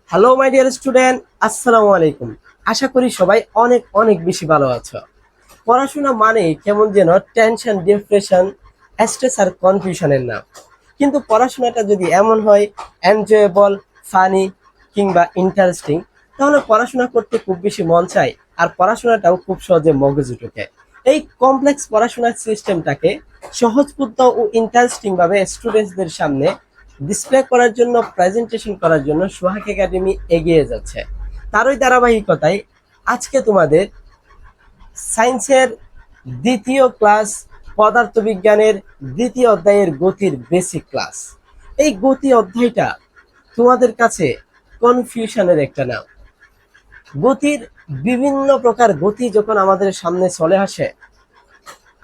Hello my dear student, আসসালামু আলাইকুম। আশা করি সবাই অনেক অনেক বেশি ভালো আছো। পড়াশোনা মানে কেমন যেন টেনশন, ডিপ্রেশন, স্ট্রেস আর কনফিউশনের নাম। কিন্তু পড়াশোনাটা যদি এমন হয় এনজয়েবল, ফানি কিংবা ইন্টারেস্টিং, তাহলে পড়াশোনা করতে খুব বেশি মন চায় আর পড়াশোনাটাও খুব সহজে মগজে ঢোকে। এই কমপ্লেক্স পড়াশোনার সিস্টেমটাকে সহজবোধ্য ও ইন্টারেস্টিং ভাবে স্টুডেন্টসদের সামনে ডিসপ্লে করার জন্য, প্রেজেন্টেশন করার জন্য সোহাগ একাডেমি এগিয়ে যাচ্ছে। তারই ধারাবাহিকতায় আজকে তোমাদের সায়েন্সের দ্বিতীয় ক্লাস, পদার্থবিজ্ঞানের দ্বিতীয় অধ্যায়ের গতির বেসিক ক্লাস। এই গতি অধ্যায়টা তোমাদের কাছে কনফিউশনের একটা নাম। গতির বিভিন্ন প্রকার গতি যখন আমাদের সামনে চলে আসে,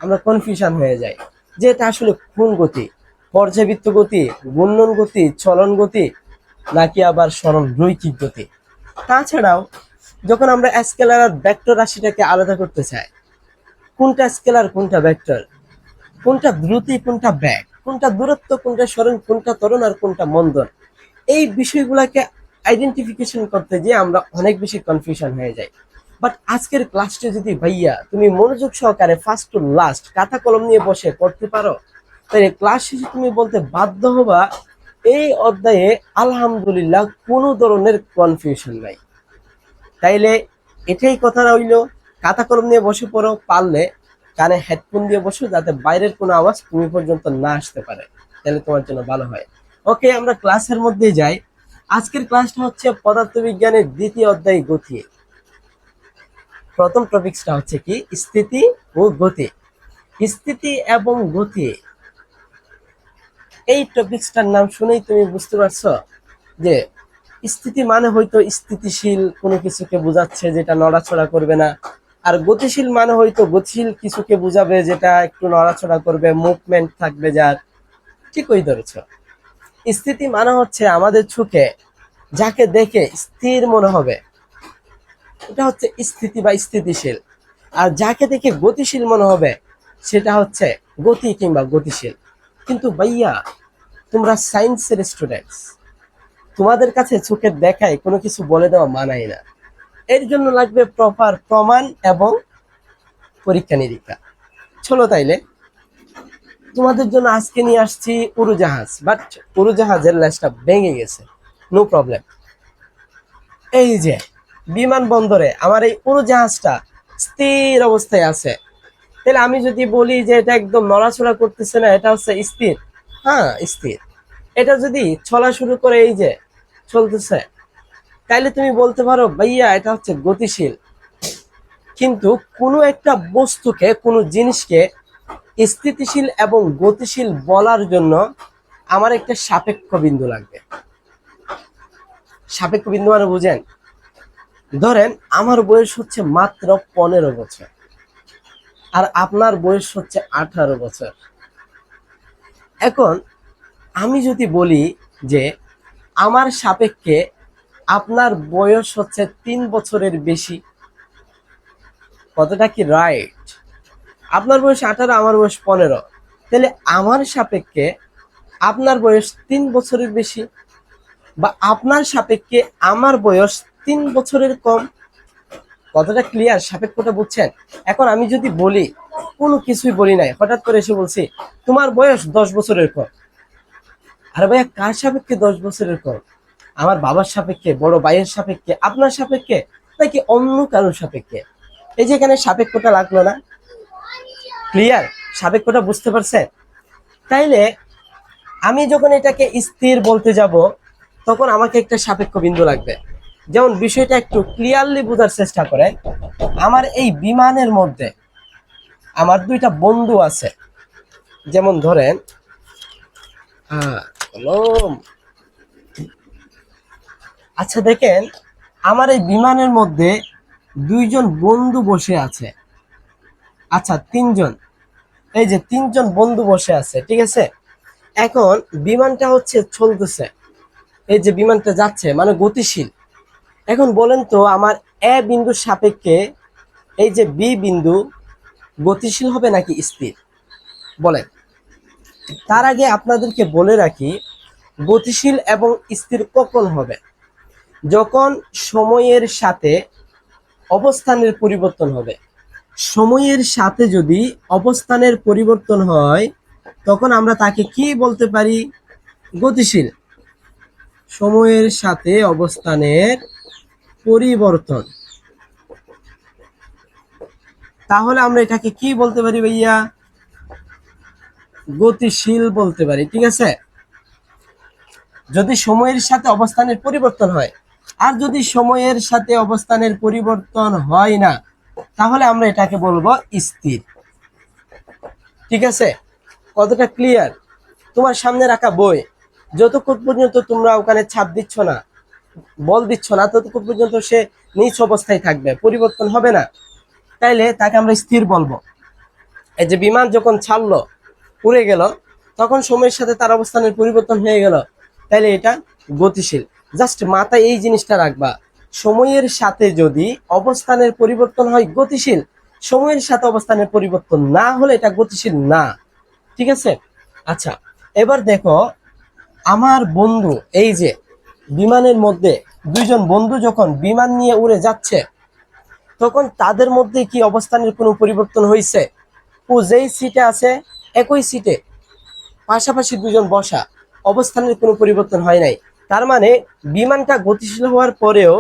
আমরা কনফিউশন হয়ে যাই যে এটা আসলে কোন গতি, পর্যাবৃত্ত গতি, ঘূর্ণন গতি, চলন গতি, নাকি আবার সরল রৈখিক গতি। তাছাড়াও যখন আমরা স্কেলার আর ভেক্টর রাশিটাকে আলাদা করতে চাই, কোনটা স্কেলার কোনটা ভেক্টর, কোনটা দ্রুতি কোনটা ব্যাগ, কোনটা দূরত্ব কোনটা সরণ, কোনটা ত্বরণ আর কোনটা মন্দন, এই বিষয়গুলোকে আইডেন্টিফিকেশন করতে গিয়ে আমরা অনেক বেশি কনফিউশন হয়ে যাই। বাট আজকের ক্লাসটা যদি ভাইয়া তুমি মনোযোগ সহকারে ফার্স্ট টু লাস্ট খাতা কলম নিয়ে বসে পড়তে পারো, তাহলে ক্লাস শেষে তুমি বলতে বাধ্য হবা এই অধ্যায়ে আলহামদুলিল্লাহ কোনো ধরনের কনফিউশন নাই। তাইলে এটাই কথা রইল, খাতা কলম নিয়ে বসে পড়ো, পারলে কানে হেডফোন দিয়ে বসো যাতে বাইরের কোনো আওয়াজ তুমি পর্যন্ত না আসতে পারে, তাহলে তোমার জন্য ভালো হয়। ওকে, আমরা ক্লাসের মধ্যে যাই। আজকের ক্লাসটা হচ্ছে পদার্থবিজ্ঞানের দ্বিতীয় অধ্যায় গতি। প্রথম টপিকসটা হচ্ছে কি, স্থিতি ও গতি। স্থিতি এবং গতি, এই টপিকসটার নাম শুনেই তুমি বুঝতে পারছো যে স্থিতি মানে হয়তো স্থিতিশীল কোনো কিছুকে বোঝাচ্ছে যেটা নড়াচড়া করবে না, আর গতিশীল মানে হয়তো গতিশীল কিছুকে বোঝাবে যেটা একটু নড়াচড়া করবে, মুভমেন্ট থাকবে যার। ঠিকই ধরেছ। স্থিতি মানে হচ্ছে আমাদের চোখে যাকে দেখে স্থির মনে হবে, এটা হচ্ছে স্থিতি বা স্থিতিশীল। আর যাকে দেখে গতিশীল মনে হবে সেটা হচ্ছে গতি কিংবা গতিশীল। কিন্তু ভাইয়া, তোমরা সায়েন্সের স্টুডেন্টস, তোমাদের কাছে চোখের দেখায় কোনো কিছু বলে দেওয়া মানায় না। এর জন্য লাগবে প্রপার প্রমাণ এবং পরীক্ষা নিরীক্ষা। চলো তাইলে তোমাদের জন্য আজকে নিয়ে আসছি উড়োজাহাজ, বাট উড়োজাহাজের লেজটা ভেঙে গেছে, নো প্রবলেম। এই যে বিমানবন্দরে আমার এই উড়োজাহাজটা স্থির অবস্থায় আছে, তাহলে আমি যদি বলি যে এটা একদম নড়াচড়া করতেছে না, এটা হচ্ছে স্থির, হ্যাঁ স্থির। এটা যদি চলা শুরু করে, এই যে চলতেছে, তাইলে তুমি বলতে পারো ভাইয়া এটা হচ্ছে গতিশীল। কিন্তু কোনো একটা বস্তুকে, কোনো জিনিসকে স্থিতিশীল এবং গতিশীল বলার জন্য আমার একটা সাপেক্ষ বিন্দু লাগবে। সাপেক্ষ বিন্দু মানে বুঝেন? ধরেন আমার বয়স হচ্ছে মাত্র 15 বছর, আর আপনার বয়স হচ্ছে 18 বছর। এখন আমি যদি বলি যে আমার সাপেক্ষে আপনার বয়স হচ্ছে 3 বছরের বেশি, কতটা কি রাইট? আপনার বয়স 18, আমার বয়স 15, তাহলে আমার সাপেক্ষে আপনার বয়স 3 বছরের বেশি, বা আপনার সাপেক্ষে আমার বয়স 3 বছরের কম। কতটা ক্লিয়ার? সাপেক্ষটা বুঝছেন? এখন আমি যদি বলি, কোনো কিছুই বলি নাই, হঠাৎ করে এসে বলছি তোমার বয়স 10 বছরের কম, আরে ভাইয়া কার সাপেক্ষে 10 বছরের কম? আমার বাবার সাপেক্ষে, বড় ভাইয়ের সাপেক্ষে, আপনার সাপেক্ষে, নাকি অন্য কারোর সাপেক্ষে? এই যে এখানে সাপেক্ষটা লাগলো না? ক্লিয়ার? সাপেক্ষটা বুঝতে পারছে? তাইলে আমি যখন এটাকে স্থির বলতে যাব, তখন আমাকে একটা সাপেক্ষ বিন্দু লাগবে। যেমন বিষয়টা একটু ক্লিয়ারলি বোঝার চেষ্টা করেন। আমার এই বিমানের মধ্যে আমার দুইটা বন্ধু আছে, যেমন ধরেন কলম। আচ্ছা দেখেন, আমার এই বিমানের মধ্যে দুইজন বন্ধু বসে আছে, আচ্ছা তিনজন, এই যে তিনজন বন্ধু বসে আছে, ঠিক আছে। এখন বিমানটা হচ্ছে চলতেছে, এই যে বিমানটা যাচ্ছে মানে গতিশীল। এখন বলেন তো আমার এ বিন্দুর সাপেক্ষে এই যে বি বিন্দু গতিশীল হবে নাকি স্থির? বলেন। তার আগে আপনাদেরকে বলে রাখি, গতিশীল এবং স্থির কখন হবে। যখন সময়ের সাথে অবস্থানের পরিবর্তন হবে, সময়ের সাথে যদি অবস্থানের পরিবর্তন হয় তখন আমরা তাকে কি বলতে পারি? গতিশীল। সময়ের সাথে অবস্থানের পরিবর্তন, তাহলে আমরা এটাকে কি বলতে পারি ভাইয়া? গতিশীল বলতে পারি। ঠিক আছে, যদি সময়ের সাথে অবস্থানের পরিবর্তন হয়। আর যদি সময়ের সাথে অবস্থানের পরিবর্তন হয় না, তাহলে আমরা এটাকে বলবো স্থির। ঠিক আছে, কতটা ক্লিয়ার? তোমার সামনে রাখা বই, যতক্ষণ পর্যন্ত তোমরা ওখানে ছাপ দিচ্ছ না, বল দিচ্ছ না, ততক্ষণ পর্যন্ত সে নিচ অবস্থায় থাকবে, পরিবর্তন হবে না। তাইলে তাকে আমরা স্থির বলবো। এই যে বিমান যখন ছাড়লো, উড়ে গেল, তখন সময়ের সাথে তার অবস্থানের পরিবর্তন হয়ে গেল, তাইলে এটা গতিশীল। জাস্ট মাথায় এই জিনিসটা রাখবা, সময়ের সাথে যদি অবস্থানের পরিবর্তন হয় গতিশীল, সময়ের সাথে অবস্থানের পরিবর্তন না হলে এটা গতিশীল না। ঠিক আছে, আচ্ছা এবার দেখো, আমার বন্ধু, এই যে বিমানের মধ্যে দুইজন বন্ধু যখন বিমান নিয়ে উড়ে যাচ্ছে, তখন তাদের মধ্যে কি অবস্থানের কোনো পরিবর্তন হয়েছে? ও যেই সিটে আছে, একই সিটে পাশাপাশি দুজন বসা, অবস্থানের কোনো পরিবর্তন হয় নাই। তার মানে বিমানটা গতিশীল হওয়ার পরেও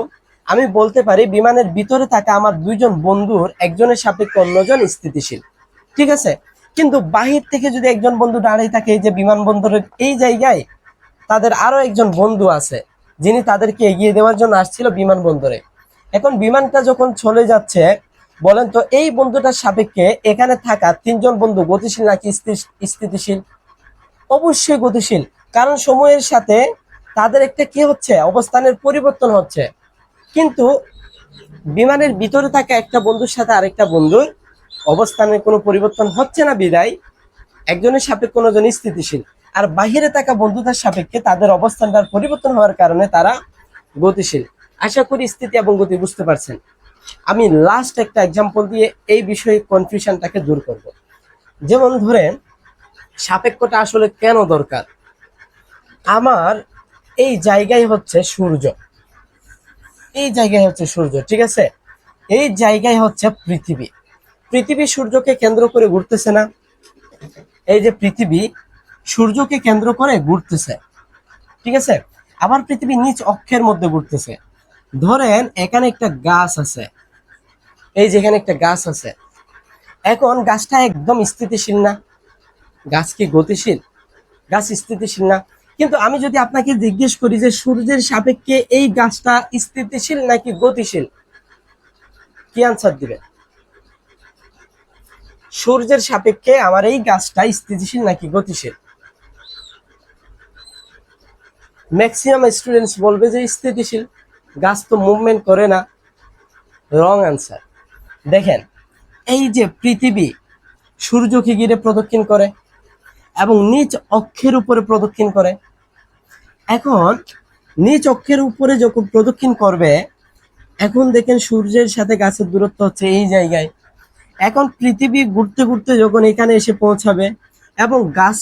আমি বলতে পারি বিমানের ভিতরে থাকা আমার দুইজন বন্ধুর একজনের সাপেক্ষে অন্যজন স্থিতিশীল। ঠিক আছে, কিন্তু বাহির থেকে যদি একজন বন্ধু দাঁড়িয়ে থাকে, এই যে বিমানবন্দরের এই জায়গায় তাদের আরো একজন বন্ধু আছে, যিনি তাদেরকে এগিয়ে দেওয়ার জন্য আসছিল বিমানবন্দরে। এখন বিমানটা যখন চলে যাচ্ছে, বলেন তো এই বন্ধুটার সাপেক্ষে এখানে থাকা তিনজন বন্ধু গতিশীল নাকি স্থিতিশীল? অবশ্যই গতিশীল, কারণ সময়ের সাথে তাদের একটা কি হচ্ছে? অবস্থানের পরিবর্তন হচ্ছে। কিন্তু বিমানের ভিতরে থাকা একটা বন্ধুর সাথে আরেকটা বন্ধুর অবস্থানের কোনো পরিবর্তন হচ্ছে না বিদায় একজনের সাপেক্ষে অন্যজন স্থিতিশীল। আর বাহিরে থাকা বন্ধুদের সাপেক্ষে তাদের অবস্থানটার পরিবর্তন হওয়ার কারণে তারা গতিশীল। আশা করি স্থিতি এবং গতি বুঝতে পারছেন। আমি লাস্ট একটা এক্সাম্পল দিয়ে এই বিষয়ে কনফিউশনটাকে দূর করব। যেমন ধরেন, সাপেক্ষটা আসলে কেন দরকার? আমার এই জায়গায় হচ্ছে সূর্য, এই জায়গায় হচ্ছে সূর্য, ঠিক আছে, এই জায়গায় হচ্ছে পৃথিবী। পৃথিবী সূর্যকে কেন্দ্র করে ঘুরতেছে না? এই যে পৃথিবী সূর্যকে কেন্দ্র করে ঘুরতেছে, ঠিক আছে, আবার পৃথিবী নিজ অক্ষের মধ্যে ঘুরতেছে। ধরেন এখানে একটা গাছ আছে, এই যে এখানে একটা গাছ আছে, এখন গাছটা একদম স্থিতিশীল না? গাছ কি গতিশীল? গাছ স্থিতিশীল না। কিন্তু আমি যদি আপনাকে জিজ্ঞেস করি যে সূর্যের সাপেক্ষে এই গাছটা স্থিতিশীল নাকি গতিশীল, কি আনসার দিবেন? সূর্যের সাপেক্ষে আমার এই গাছটা স্থিতিশীল নাকি গতিশীল? ম্যাক্সিমাম স্টুডেন্টস বলবে যে স্থিতিশীল, গাছ তো মুভমেন্ট করে না। Wrong answer. দেখেন, এই যে পৃথিবী সূর্যকে ঘিরে প্রদক্ষিণ করে এবং নিজ অক্ষের উপরে প্রদক্ষিণ করে। এখন নিজ অক্ষের উপরে যখন প্রদক্ষিণ করবে, এখন দেখেন সূর্যের সাথে গাছের দূরত্ব হচ্ছে এই জায়গায়। এখন পৃথিবী ঘুরতে ঘুরতে যখন এখানে এসে পৌঁছাবে, এবং গাছ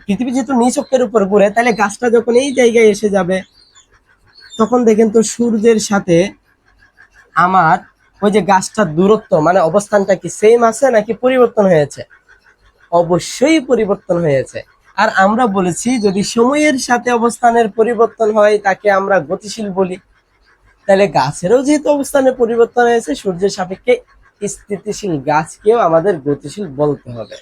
পৃথিবী যেহেতু নিজ অক্ষের উপর ঘুরে, তাহলে গাছটা যখন এই জায়গায় এসে যাবে, তখন দেখেন তো সূর্যের সাথে আমার ওই যে গাছটার দূরত্ব মানে অবস্থানটা কি সেম আছে নাকি পরিবর্তন হয়েছে? অবশ্যই পরিবর্তন হয়েছে। আর আমরা বলেছি যদি সময়ের সাথে অবস্থানের পরিবর্তন হয় তাকে আমরা গতিশীল বলি। তাহলে গাছেরও যেহেতু অবস্থানের পরিবর্তন হয়েছে, সূর্যের সাপেক্ষে স্থিতিশীল গাছকেও আমাদের গতিশীল বলতে হবে।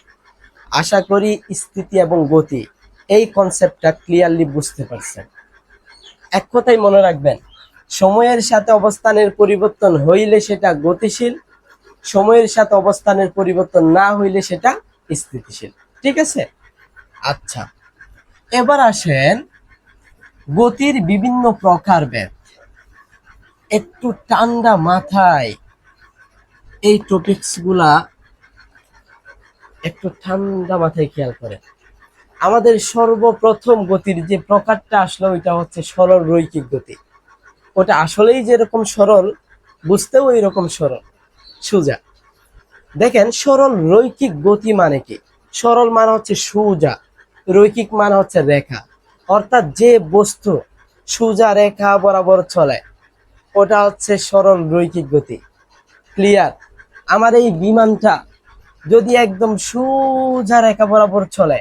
আশা করি স্থিতি এবং গতি এই কনসেপ্টটা ক্লিয়ারলি বুঝতে পারছেন। এক কথাই মনে রাখবেন, সময়ের সাথে অবস্থানের পরিবর্তন হইলে সেটা গতিশীল, সময়ের সাথে অবস্থানের পরিবর্তন না হইলে সেটা স্থিতিশীল। ঠিক আছে, আচ্ছা এবার আসেন গতির বিভিন্ন প্রকারভেদ। একটু ঠান্ডা মাথায় এই টপিকস গুলা একটু ঠান্ডা মাথায় খেয়াল করেন। আমাদের সর্বপ্রথম গতির যে প্রকারটা আসলো ওইটা হচ্ছে সরল রৈখিক গতি। ওটা আসলেই যেরকম সরল, বুঝতেও এরকম সরল সোজা। দেখেন, সরল রৈখিক গতি মানে কি? সরল মানে হচ্ছে সোজা, রৈখিক মানে হচ্ছে রেখা। অর্থাৎ যে বস্তু সোজা রেখা বরাবর চলে ওটা হচ্ছে সরল রৈখিক গতি। ক্লিয়ার? আমার এই বিমানটা যদি একদম সোজা রেখা বরাবর চলে,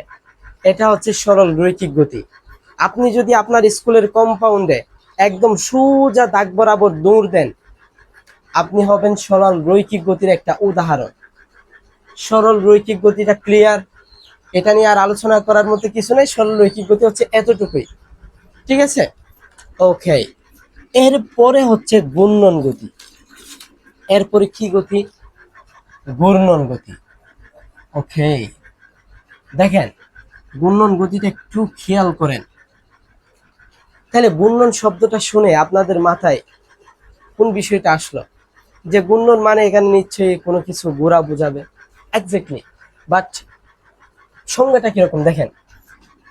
এটা হচ্ছে সরল রৈখিক গতি। আপনি যদি আপনার স্কুলের কম্পাউন্ডে একদম সোজা দাগ বরাবর দৌড় দেন, আপনি হবেন সরল রৈখিক গতির একটা উদাহরণ। সরল রৈখিক গতিটা ক্লিয়ার? এটা নিয়ে আর আলোচনা করার মতো কিছু নেই। সরল রৈখিক গতি হচ্ছে এতটুকুই, ঠিক আছে? ওকে, এরপরে হচ্ছে ঘূর্ণন গতি। এরপরে কি গতি? ঘূর্ণন গতি। ওকে, দেখেন ঘূর্ণন গতিটা একটু খেয়াল করেন। তাহলে ঘূর্ণন শব্দটা শুনে আপনাদের মাথায় কোন বিষয়টা আসলো? যে ঘূর্ণন মানে এখানে নিশ্চয়ই কোনো কিছু ঘোরা বোঝাবে। এক্স্যাক্টলি, বাট সংজ্ঞাটা কিরকম দেখেন।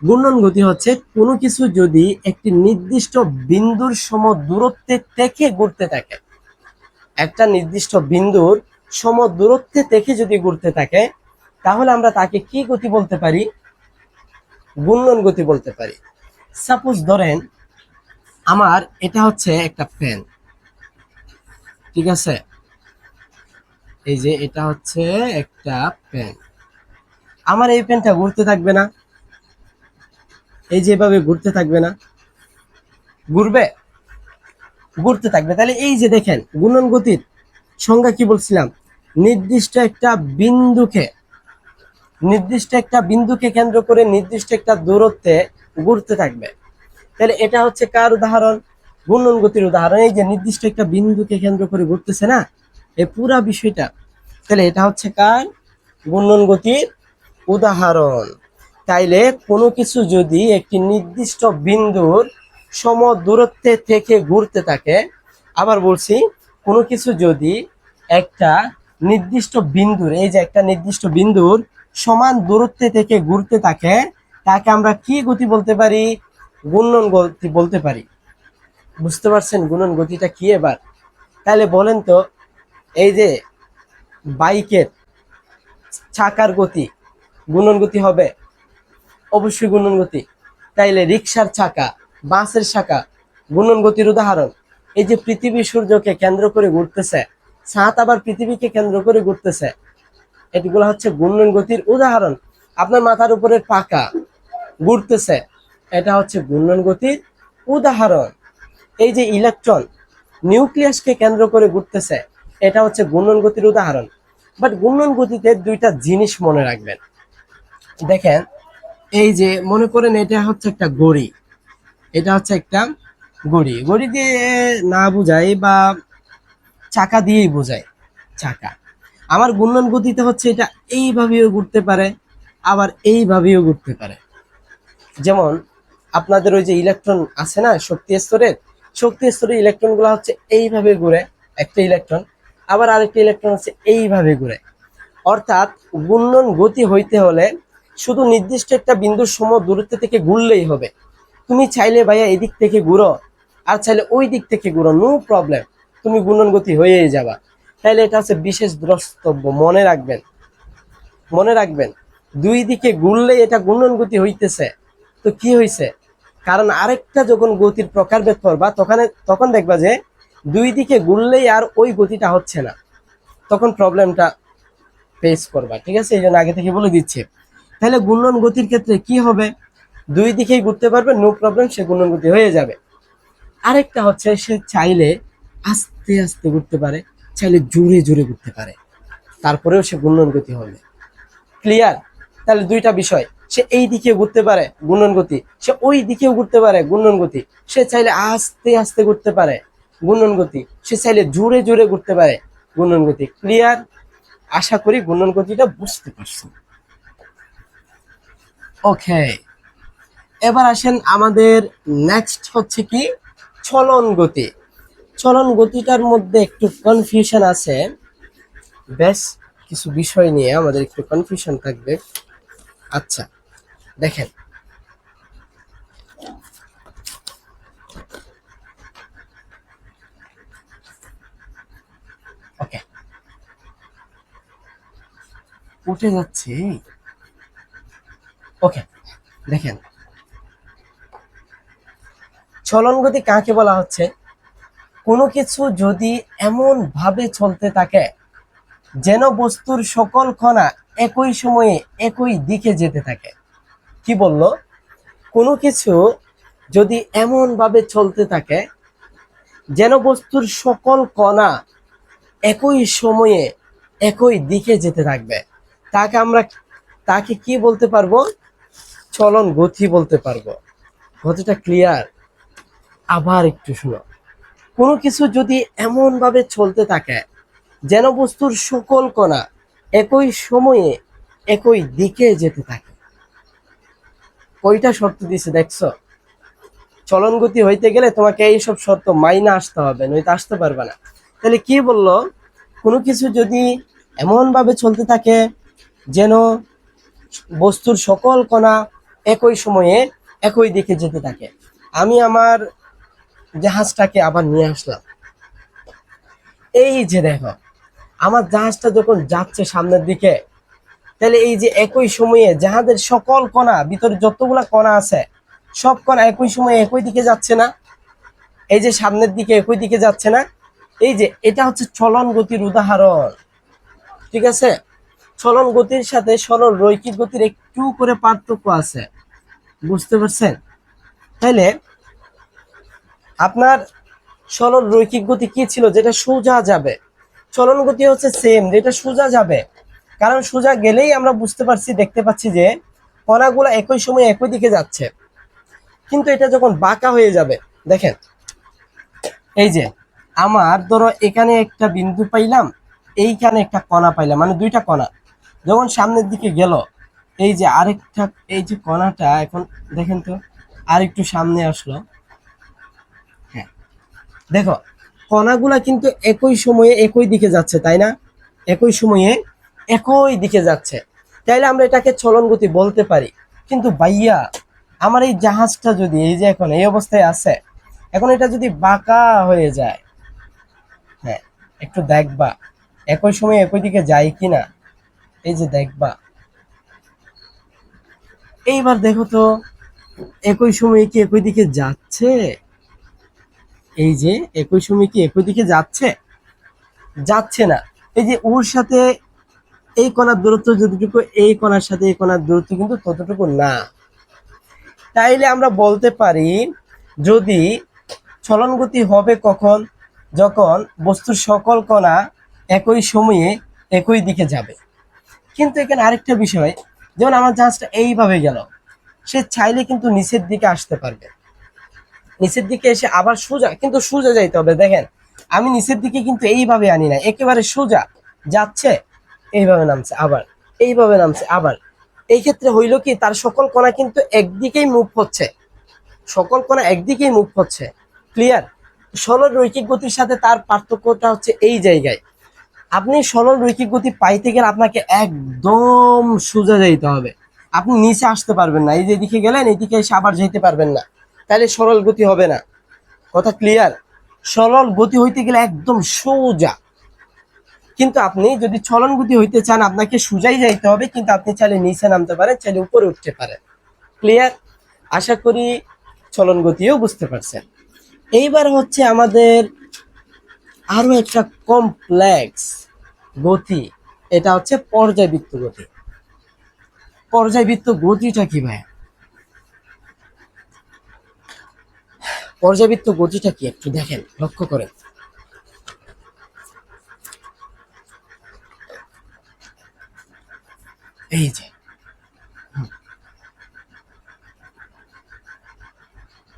ঘূর্ণন গতি হচ্ছে কোনো কিছু যদি একটি নির্দিষ্ট বিন্দুর সম দূরত্বে থেকে ঘুরতে থাকে, একটা নির্দিষ্ট বিন্দুর সম দূরত্বে থেকে যদি ঘুরতে থাকে, তাহলে আমরা তাকে কি গতি বলতে পারি? ঘূর্ণন গতি বলতে পারি। সাপোজ ধরেন আমার এটা হচ্ছে একটা ফ্যান, ঠিক আছে? এই যে এটা হচ্ছে একটা ফ্যান। আমার এই ফ্যানটা ঘুরতে থাকবে না? এই যেভাবে ঘুরতে থাকবে না? ঘুরবে? ঘুরতে থাকবে। তাহলে এই যে দেখেন ঘূর্ণন গতির সংজ্ঞা কি বলছিলাম? নির্দিষ্ট একটা বিন্দুকে কেন্দ্র করে নির্দিষ্ট একটা দূরত্বে ঘুরতে থাকবে। তাহলে এটা হচ্ছে কার উদাহরণ? ঘূর্ণন গতির উদাহরণ। এই যে নির্দিষ্ট একটা বিন্দুকে কেন্দ্র করে ঘুরতেছে না, এই পুরা বিষয়টা, তাহলে এটা হচ্ছে কার? ঘূর্ণন গতির উদাহরণ। তাইলে কোনো কিছু যদি একটি নির্দিষ্ট বিন্দুর সম দূরত্বে থেকে ঘুরতে থাকে, আবার বলছি, কোনো কিছু যদি একটা নির্দিষ্ট বিন্দুর, এই যে একটা নির্দিষ্ট বিন্দুর সমান দূরত্বে থেকে ঘুরতে থাকে, তাকে আমরা কি গতি বলতে পারি? ঘূর্ণন গতি বলতে পারি। বুঝতে পারছেন ঘূর্ণন গতিটা কি এবার? তাহলে বলেন তো, এই যে বাইকের চাকার গতি ঘূর্ণন গতি হবে? অবশ্যই ঘূর্ণন গতি। তাইলে রিক্সার চাকা, বাসের চাকা ঘূর্ণন গতির উদাহরণ। এই যে পৃথিবী সূর্যকে কেন্দ্র করে ঘুরতেছে, চাঁদ আবার পৃথিবীকে কেন্দ্র করে ঘুরতেছে, এগুলো হচ্ছে ঘূর্ণন গতির উদাহরণ। আপনার মাথার উপরের পাকা ঘুরতেছে, এটা হচ্ছে ঘূর্ণন গতির উদাহরণ। এই যে ইলেকট্রন নিউক্লিয়াসকে কেন্দ্র করে ঘুরতেছে, এটা হচ্ছে ঘূর্ণন গতির উদাহরণ। বাট ঘূর্ণন গতিতে দুইটা জিনিস মনে রাখবেন। দেখেন, এই যে মনে করেন এটা হচ্ছে একটা ঘড়ি, এটা হচ্ছে একটা ঘড়ি। ঘড়ি দিয়ে না বোঝাই বা চাকা দিয়েই বোঝায়, চাকা। আমার ঘূর্ণন গতিতে হচ্ছে এটা এইভাবেও ঘুরতে পারে, আবার এইভাবেও ঘুরতে পারে। যেমন আপনাদের ওই যে ইলেকট্রন আছে না শক্তি স্তরের ইলেকট্রন গুলো হচ্ছে এইভাবে ঘুরে, একটা ইলেকট্রন, আবার আরেকটা ইলেকট্রন হচ্ছে এইভাবে ঘুরে। অর্থাৎ ঘূর্ণন গতি হইতে হলে শুধু নির্দিষ্ট একটা বিন্দুর সম দূরত্ব থেকে ঘুরলেই হবে। তুমি চাইলে ভাইয়া এদিক থেকে ঘুরো, আর চাইলে ওই দিক থেকে ঘুরো, নো প্রবলেম, তুমি ঘূর্ণন গতি হয়েই যাবা। তাইলে এটা হচ্ছে বিশেষ দ্রষ্টব্য, মনে রাখবেন দুই দিকে ঘুরলেই এটা ঘূর্ণন গতি হইতেছে। তো কি হইছে? কারণ আরেকটা যখন গতির প্রকারভেদ করবা, তখন দেখবা যে দুই দিকে ঘুরলেই আর ওই গতিটা হচ্ছে না, তখন প্রবলেমটা ফেস করবা। ঠিক আছে, এই জন্য আগে থেকে বলে দিচ্ছে। তাহলে ঘূর্ণন গতির ক্ষেত্রে কি হবে? দুই দিকেই ঘুরতে পারবে, নো প্রবলেম, সে ঘূর্ণন গতি হয়ে যাবে। আরেকটা হচ্ছে সে চাইলে আস্তে আস্তে ঘুরতে পারে, চাইলে জোরে জোরে ঘুরতে পারে, তারপরেও সে ঘূর্ণন গতি হবে। ক্লিয়ার? তাহলে দুইটা বিষয়, সে এই দিকে ঘুরতে পারে ঘূর্ণন গতি, সে ওই দিকেও ঘুরতে পারে ঘূর্ণন গতি। সে চাইলে আস্তে আস্তে ঘুরতে পারে ঘূর্ণন গতি, সে চাইলে জোরে জোরে ঘুরতে পারে ঘূর্ণন গতি। ক্লিয়ার? আশা করি ঘূর্ণন গতিটা বুঝতে পারছেন। ওকে, এবার আসেন আমাদের নেক্সট হচ্ছে কি চলন গতি। চলন গতিটার মধ্যে একটু কনফিউশন আছে, বেশ কিছু বিষয় নিয়ে আমাদের একটু কনফিউশন থাকবে। আচ্ছা, দেখেন, ওকে, উঠে যাচ্ছে। ওকে, দেখেন, চলন গতি কাকে বলা হচ্ছে? কোনো কিছু যদি এমন ভাবে চলতে থাকে যেন বস্তুর সকল কণা একই সময়ে একই দিকে যেতে থাকে। কি বললো? কোনো কিছু যদি এমন ভাবে চলতে থাকে যেন বস্তুর সকল কণা একই সময়ে একই দিকে যেতে থাকবে, তাকে কি বলতে পারবো? চলন গতি বলতে পারবো। গতিটা ক্লিয়ার? আবার একটু শুনো। কোনো কিছু যদি এমন ভাবে চলতে থাকে যেন বস্তুর সকল কণা একই সময়ে একই দিকে যেতে থাকে। কয়টা শর্ত দিছে দেখছো? চলন গতি হইতে গেলে তোমাকে এইসব শর্ত মাইনা আসতে হবে, নয়তো আসতে পারবে না। তাহলে কি বললো? কোনো কিছু যদি এমন ভাবে চলতে থাকে যেন বস্তুর সকল কণা একই সময়ে একই দিকে যেতে থাকে। আমি আমার জাহাজটাকে আবার নিয়ে আসলাম। এই যে দেখো, আমার জাহাজটা যখন যাচ্ছে সামনের দিকে, তাহলে এই যে একই সময়ে জাহাজের সকল কণা, ভিতরে যতগুলা কণা আছে সব কণা একই সময়ে একই দিকে যাচ্ছে না? এই যে সামনের দিকে একই দিকে যাচ্ছে না? এই যে এটা হচ্ছে চলন গতির উদাহরণ। ঠিক আছে? চলন গতির সাথে সরল রৈখিক গতির একটু করে পার্থক্য আছে, বুঝতে পারছেন? তাইলে আপনার সরল রৈখিক গতি কি ছিল? যেটা সোজা যাবে। চলন গতি হচ্ছে সেম, যেটা সোজা যাবে। কারণ সোজা গেলেই আমরা বুঝতে পারছি, দেখতে পাচ্ছি যে কণাগুলো একই সময়ে একই দিকে যাচ্ছে। কিন্তু এটা যখন বাঁকা হয়ে যাবে, দেখেন এই যে আমার ধরো এখানে একটা বিন্দু পাইলাম, এইখানে একটা কণা পাইলাম, মানে দুইটা কণা যখন সামনের দিকে গেল, এই যে আরেকটা, এই যে কণাটা এখন দেখেন তো আরেকটু সামনে আসলো। হ্যাঁ, দেখো কণাগুলা কিন্তু একই সময়ে একই দিকে যাচ্ছে, তাই না? একই সময়ে একই দিকে যাচ্ছে, তাইলে আমরা এটাকে চলন গতি বলতে পারি। কিন্তু ভাইয়া, আমার এই জাহাজটা যদি এই যে এখন এই অবস্থায় আছে, এখন এটা যদি বাঁকা হয়ে যায়, হ্যাঁ একটু দেখবা একই সময়ে একই দিকে যায় কিনা। এই যে দেখবা, এইবার দেখো তো একই সময়ে কি একই দিকে যাচ্ছে? এই যে একই সময় কি একই দিকে যাচ্ছে? যাচ্ছে না। এই যে ওর সাথে এই কণার দূরত্ব যতটুকু, এই কণার সাথে এই কণার দূরত্ব কিন্তু ততটুকু না। তাইলে আমরা বলতে পারি, যদি চলন গতি হবে কখন? যখন বস্তুর সকল কণা একই সময়ে একই দিকে যাবে। কিন্তু এখানে আরেকটা বিষয়, যেমন আমার জাহাজটা এইভাবে গেল, সে চাইলে কিন্তু নিচের দিকে আসতে পারবে, নিচের দিকে এসে আবার সোজা, কিন্তু সোজা যাইতে হবে। দেখেন আমি নিচের দিকে কিন্তু এইভাবে আনি না, একেবারে সোজা যাচ্ছে, এইভাবে নামছে আবার, এইভাবে নামছে আবার। এই ক্ষেত্রে হইল কি, তার সকল কণা কিন্তু একদিকেই মুভ হচ্ছে, সকল কণা একদিকেই মুভ হচ্ছে। ক্লিয়ার? সরল রৈখিক গতির সাথে তার পার্থক্যটা হচ্ছে এই জায়গায়। আপনি সরল রৈখিক গতি পাইতে গেলে আপনাকে একদম সোজা যাইতে হবে, আপনি নিচে আসতে পারবেন না। এই যে দিকে গেলেন, এইদিকে এসে আবার যেতে পারবেন না, তাহলে সরল গতি হবে না। কথা ক্লিয়ার? সরল গতি হইতে গেলে একদম সোজা। কিন্তু আপনি যদি চলন গতি হইতে চান, আপনাকে সোজাই যাইতে হবে, কিন্তু আপনি চাইলে নিচে নামতে পারেন, চাইলে উপরে উঠতে পারেন। ক্লিয়ার? আশা করি চলন গতিও বুঝতে পারছেন। এইবার হচ্ছে আমাদের আরো একটা কমপ্লেক্স গতি, এটা হচ্ছে পর্যায়বৃত্ত গতি। পর্যায়বৃত্ত গতিটা কি ভাই? পর্যায়বৃত্ত গতিটা কি একটু দেখেন, লক্ষ্য করেন। এই যে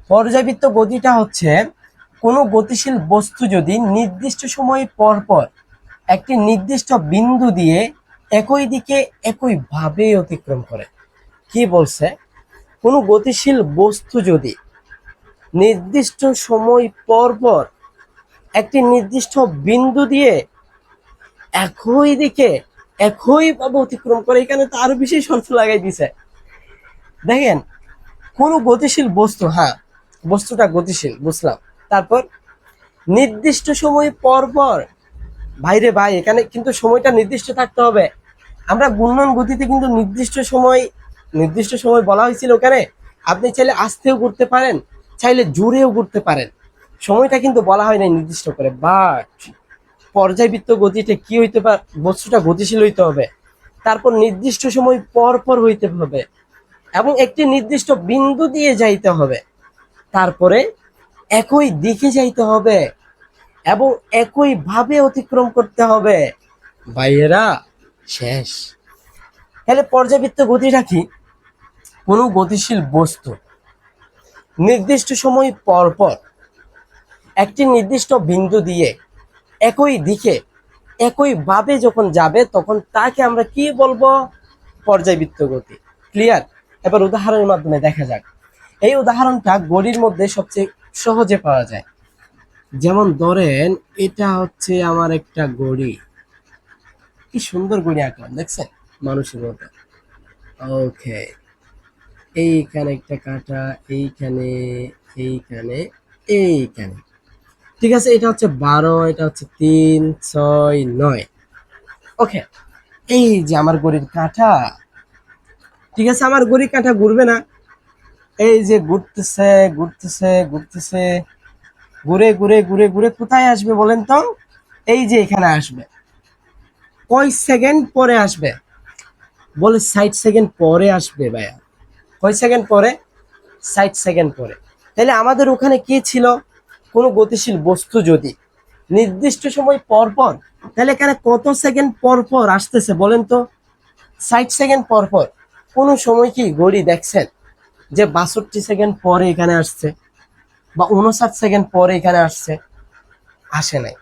পর্যায়বৃত্ত গতিটা হচ্ছে কোনো গতিশীল বস্তু যদি নির্দিষ্ট সময় পর পর একটি নির্দিষ্ট বিন্দু দিয়ে একই দিকে একইভাবে অতিক্রম করে। কি বলছে? কোনো গতিশীল বস্তু যদি নির্দিষ্ট সময় পর পর একটি নির্দিষ্ট বিন্দু দিয়ে একই দিকে একইভাবে অতিক্রম করে, এখানে তো আরো বেশি শর্ত লাগাই দিছে। দেখেন কোনো গতিশীল বস্তু, হ্যাঁ বস্তুটা গতিশীল বুঝলাম, তারপর নির্দিষ্ট সময় পর পর, ভাইরে ভাই এখানে কিন্তু সময়টা নির্দিষ্ট থাকতে হবে। আমরা ঘূর্ণন গতিতে কিন্তু নির্দিষ্ট সময় বলা হয়েছিল ওখানে। আপনি চাইলে আস্তেও ঘুরতে পারেন, চাইলে জোরেও ঘুরতে পারেন। সময়টা কিন্তু বলা হয় না নির্দিষ্ট করে, বাট পর্যায়বৃত্ত গতিতে কি হইতে পারে, বস্তুটা গতিশীল হইতে হবে, তারপর নির্দিষ্ট সময় পর পর হইতে হবে এবং একটি নির্দিষ্ট বিন্দু দিয়ে যাইতে হবে, তারপরে একই দিকে যাইতে হবে এবং একই ভাবে অতিক্রম করতে হবে। ভাইয়েরা, শেষ। তাহলে পর্যাবৃত্ত গতিটা কি? কোনো গতিশীল বস্তু নির্দিষ্ট সময় পর পর একটি নির্দিষ্ট বিন্দু দিয়ে একই দিকে একইভাবে যখন যাবে তখন তাকে আমরা কি বলবো? পর্যায়বৃত্ত গতি। ক্লিয়ার? এবার উদাহরণের মাধ্যমে দেখা যাক। এই উদাহরণটা ঘড়ির মধ্যে সবচেয়ে সহজে পাওয়া যায়। যেমন ধরেন, এটা হচ্ছে আমার একটা ঘড়ি, কি সুন্দর ঘড়ি আঁকলাম, দেখছেন? মানুষের মতো। ওকে, এইখানে একটা কাঁটা, এইখানে, এইখানে, এইখানে। ঠিক আছে, এটা হচ্ছে 12, এটা হচ্ছে 3, 6, 9। ওকে, এই যে আমার ঘড়ির কাঁটা। ঠিক আছে, আমার ঘড়ির কাঁটা ঘুরবে না? এই যে ঘুরতেছে ঘুরতেছে ঘুরতেছে, ঘুরে ঘুরে ঘুরে ঘুরে কোথায় আসবে বলেন তো? এই যে এখানে আসবে। কয় সেকেন্ড পরে আসবে? বলে 60 সেকেন্ড পরে আসবে ভাইয়া। কয় সেকেন্ড পরে? 60 সেকেন্ড পরে। তাহলে আমাদের ওখানে কি ছিল? কোনো গতিশীল বস্তু যদি নির্দিষ্ট সময় পর পর, তাহলে এখানে কত সেকেন্ড পর পর আসতেছে বলেন তো? 60 সেকেন্ড পর পর। কোনো সময় কি ঘড়ি দেখছেন যে 62 সেকেন্ড পরে এখানে আসছে বা 59 সেকেন্ড পরে এখানে আসছে? আসে নাই।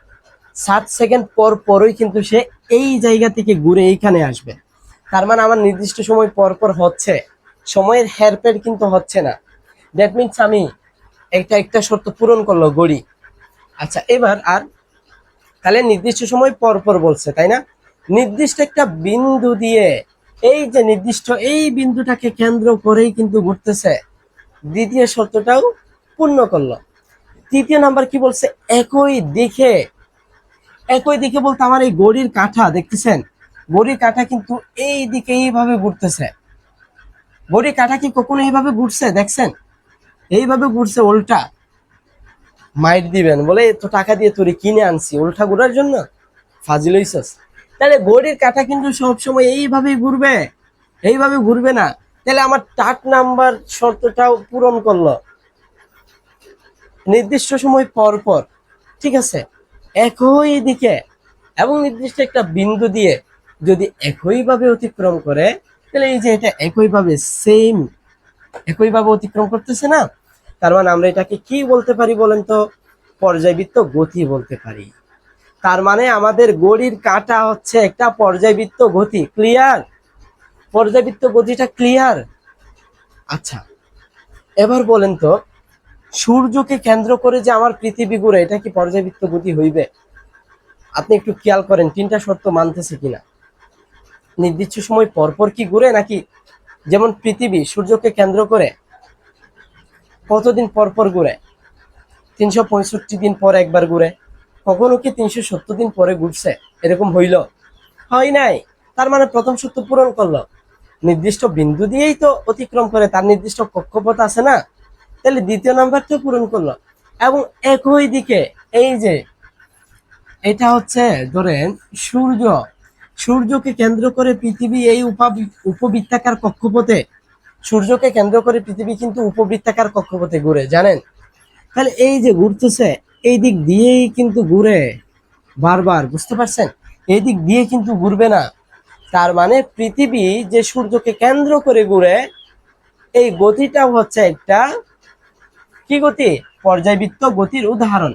60 সেকেন্ড পর পরই কিন্তু সে এই জায়গা থেকে ঘুরে এইখানে আসবে। তার মানে আমার নির্দিষ্ট সময় পর পর হচ্ছে, সময়ের হেরফের কিন্তু হচ্ছে না। দ্যাট মিনস আমি একটা একটা শর্ত পূরণ করলো ঘড়ি। আচ্ছা, এবার আর তাহলে নির্দিষ্ট সময় পর পর বলছে, তাই না? নির্দিষ্ট একটা বিন্দু দিয়ে, এই যে নির্দিষ্ট এই বিন্দুটাকে কেন্দ্র করেই কিন্তু ঘুরতেছে। দ্বিতীয় শর্তটাও পূর্ণ করলো। তৃতীয় নাম্বার কি বলছে? একই দিকে। একই দিকে বলতে আমার এই ঘড়ির কাঁটা দেখতেছেন, ঘড়ির কাঁটা কিন্তু এই দিকে এইভাবে ঘুরতেছে। ঘড়ির কাঁটা কি কখনো এইভাবে ঘুরছে দেখছেন? এইভাবে ঘুরছে উল্টা। মাইর দিবেন, বলে তো টাকা দিয়ে তোরে কিনে আনছি উল্টা ঘুরার জন্য, ফাজিল হইছস। তাহলে ঘড়ির কাঁটা কিন্তু সবসময় এইভাবেই ঘুরবে, এইভাবে ঘুরবে না। তাহলে আমার 4 নাম্বার শর্তটাও পূরণ করলো, নির্দিষ্ট সময় পর পর। ঠিক আছে, একই দিকে এবং নির্দিষ্ট একটা বিন্দু দিয়ে যদি একইভাবে অতিক্রম করে, তাহলে এই যে এটা একইভাবে সেম একইভাবে অতিক্রম করতেছে না? তার মানে আমরা এটাকে কি বলতে পারি বলেন তো? পর্যায়বৃত্ত গতি বলতে পারি। তার মানে আমাদের ঘড়ির কাঁটা হচ্ছে একটা পর্যায়বৃত্ত গতি। ক্লিয়ার? পর্যায়বৃত্ত গতিটা ক্লিয়ার? আচ্ছা, এবার বলেন তো, সূর্যকে কেন্দ্র করে যে আমার পৃথিবী ঘুরে, এটা কি পর্যায়বৃত্ত গতি হইবে? আপনি একটু খেয়াল করেন তিনটা শর্ত মানতেছে কিনা। নির্দিষ্ট সময় পরপর কি ঘুরে, নাকি যেমন পৃথিবী সূর্যকে কেন্দ্র করে কতদিন পর পর ঘুরে? 365 দিন পর একবার ঘুরে। কখনো কি 370 দিন পরে ঘুরছে? এরকম হইল? হয় নাই। তার মানে প্রথম সূত্র পূরণ করলো, নির্দিষ্ট বিন্দু দিয়েই তো অতিক্রম করে, তার নির্দিষ্ট কক্ষপথ আছে না? তাহলে দ্বিতীয় নাম্বারটা পূরণ করলো। এবং একই দিকে, এই যে এটা হচ্ছে ধরেন সূর্য, সূর্যকে কেন্দ্র করে পৃথিবী এই উপবৃত্তাকার কক্ষপথে, সূর্যকে কেন্দ্র করে পৃথিবী কিন্তু উপবৃত্তাকার কক্ষপথে ঘুরে, জানেন? তাহলে এই যে ঘুরতেছে, এই দিক দিয়েই কিন্তু ঘুরে বারবার, বুঝতে পারছেন? এই দিক দিয়ে কিন্তু ঘুরবে না। তার মানে পৃথিবী যে সূর্যকে কেন্দ্র করে ঘুরে, এই গতিটাও হচ্ছে একটা কি গতি? পর্যায়বৃত্ত গতির উদাহরণ।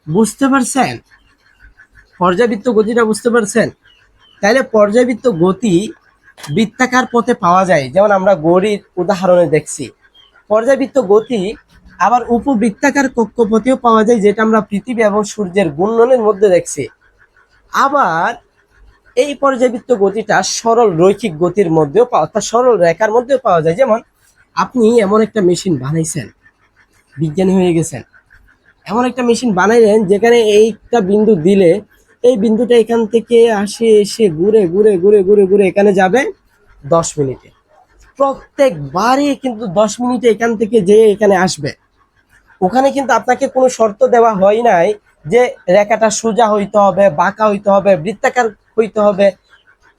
বুঝতে পারছেন? পর্যায়বৃত্ত গতিটা বুঝতে পারছেন? তাইলে পর্যায়বৃত্ত গতি বৃত্তাকার পথে পাওয়া যায়, যেমন আমরা ঘড়ির উদাহরণে দেখছি। পর্যায়বৃত্ত গতি আবার উপবৃত্তাকার কক্ষপথেও পাওয়া যায়, যেটা আমরা পৃথিবী এবং সূর্যের ঘূর্ণনের মধ্যে দেখছি। আবার এই পর্যায়বৃত্ত গতিটা সরল রৈখিক গতির মধ্যেও অর্থাৎ সরল রেখার মধ্যেও পাওয়া যায়। যেমন আপনি এমন একটা মেশিন বানাইছেন, বিজ্ঞানী হয়ে গেছেন, এমন একটা মেশিন বানাইলেন যেখানে এইটা বিন্দু দিলে এই বিন্দুটা এখান থেকে আসে, এসে ঘুরে ঘুরে ঘুরে ঘুরে ঘুরে এখানে যাবে 10 মিনিটে। প্রত্যেকবারই কিন্তু 10 মিনিটে এখান থেকে যেয়ে এখানে আসবে। ওখানে কিন্তু আপনাকে কোনো শর্ত দেওয়া হয় নাই যে রেখাটা সোজা হইতে হবে, বাঁকা হইতে হবে, বৃত্তাকার হইতে হবে,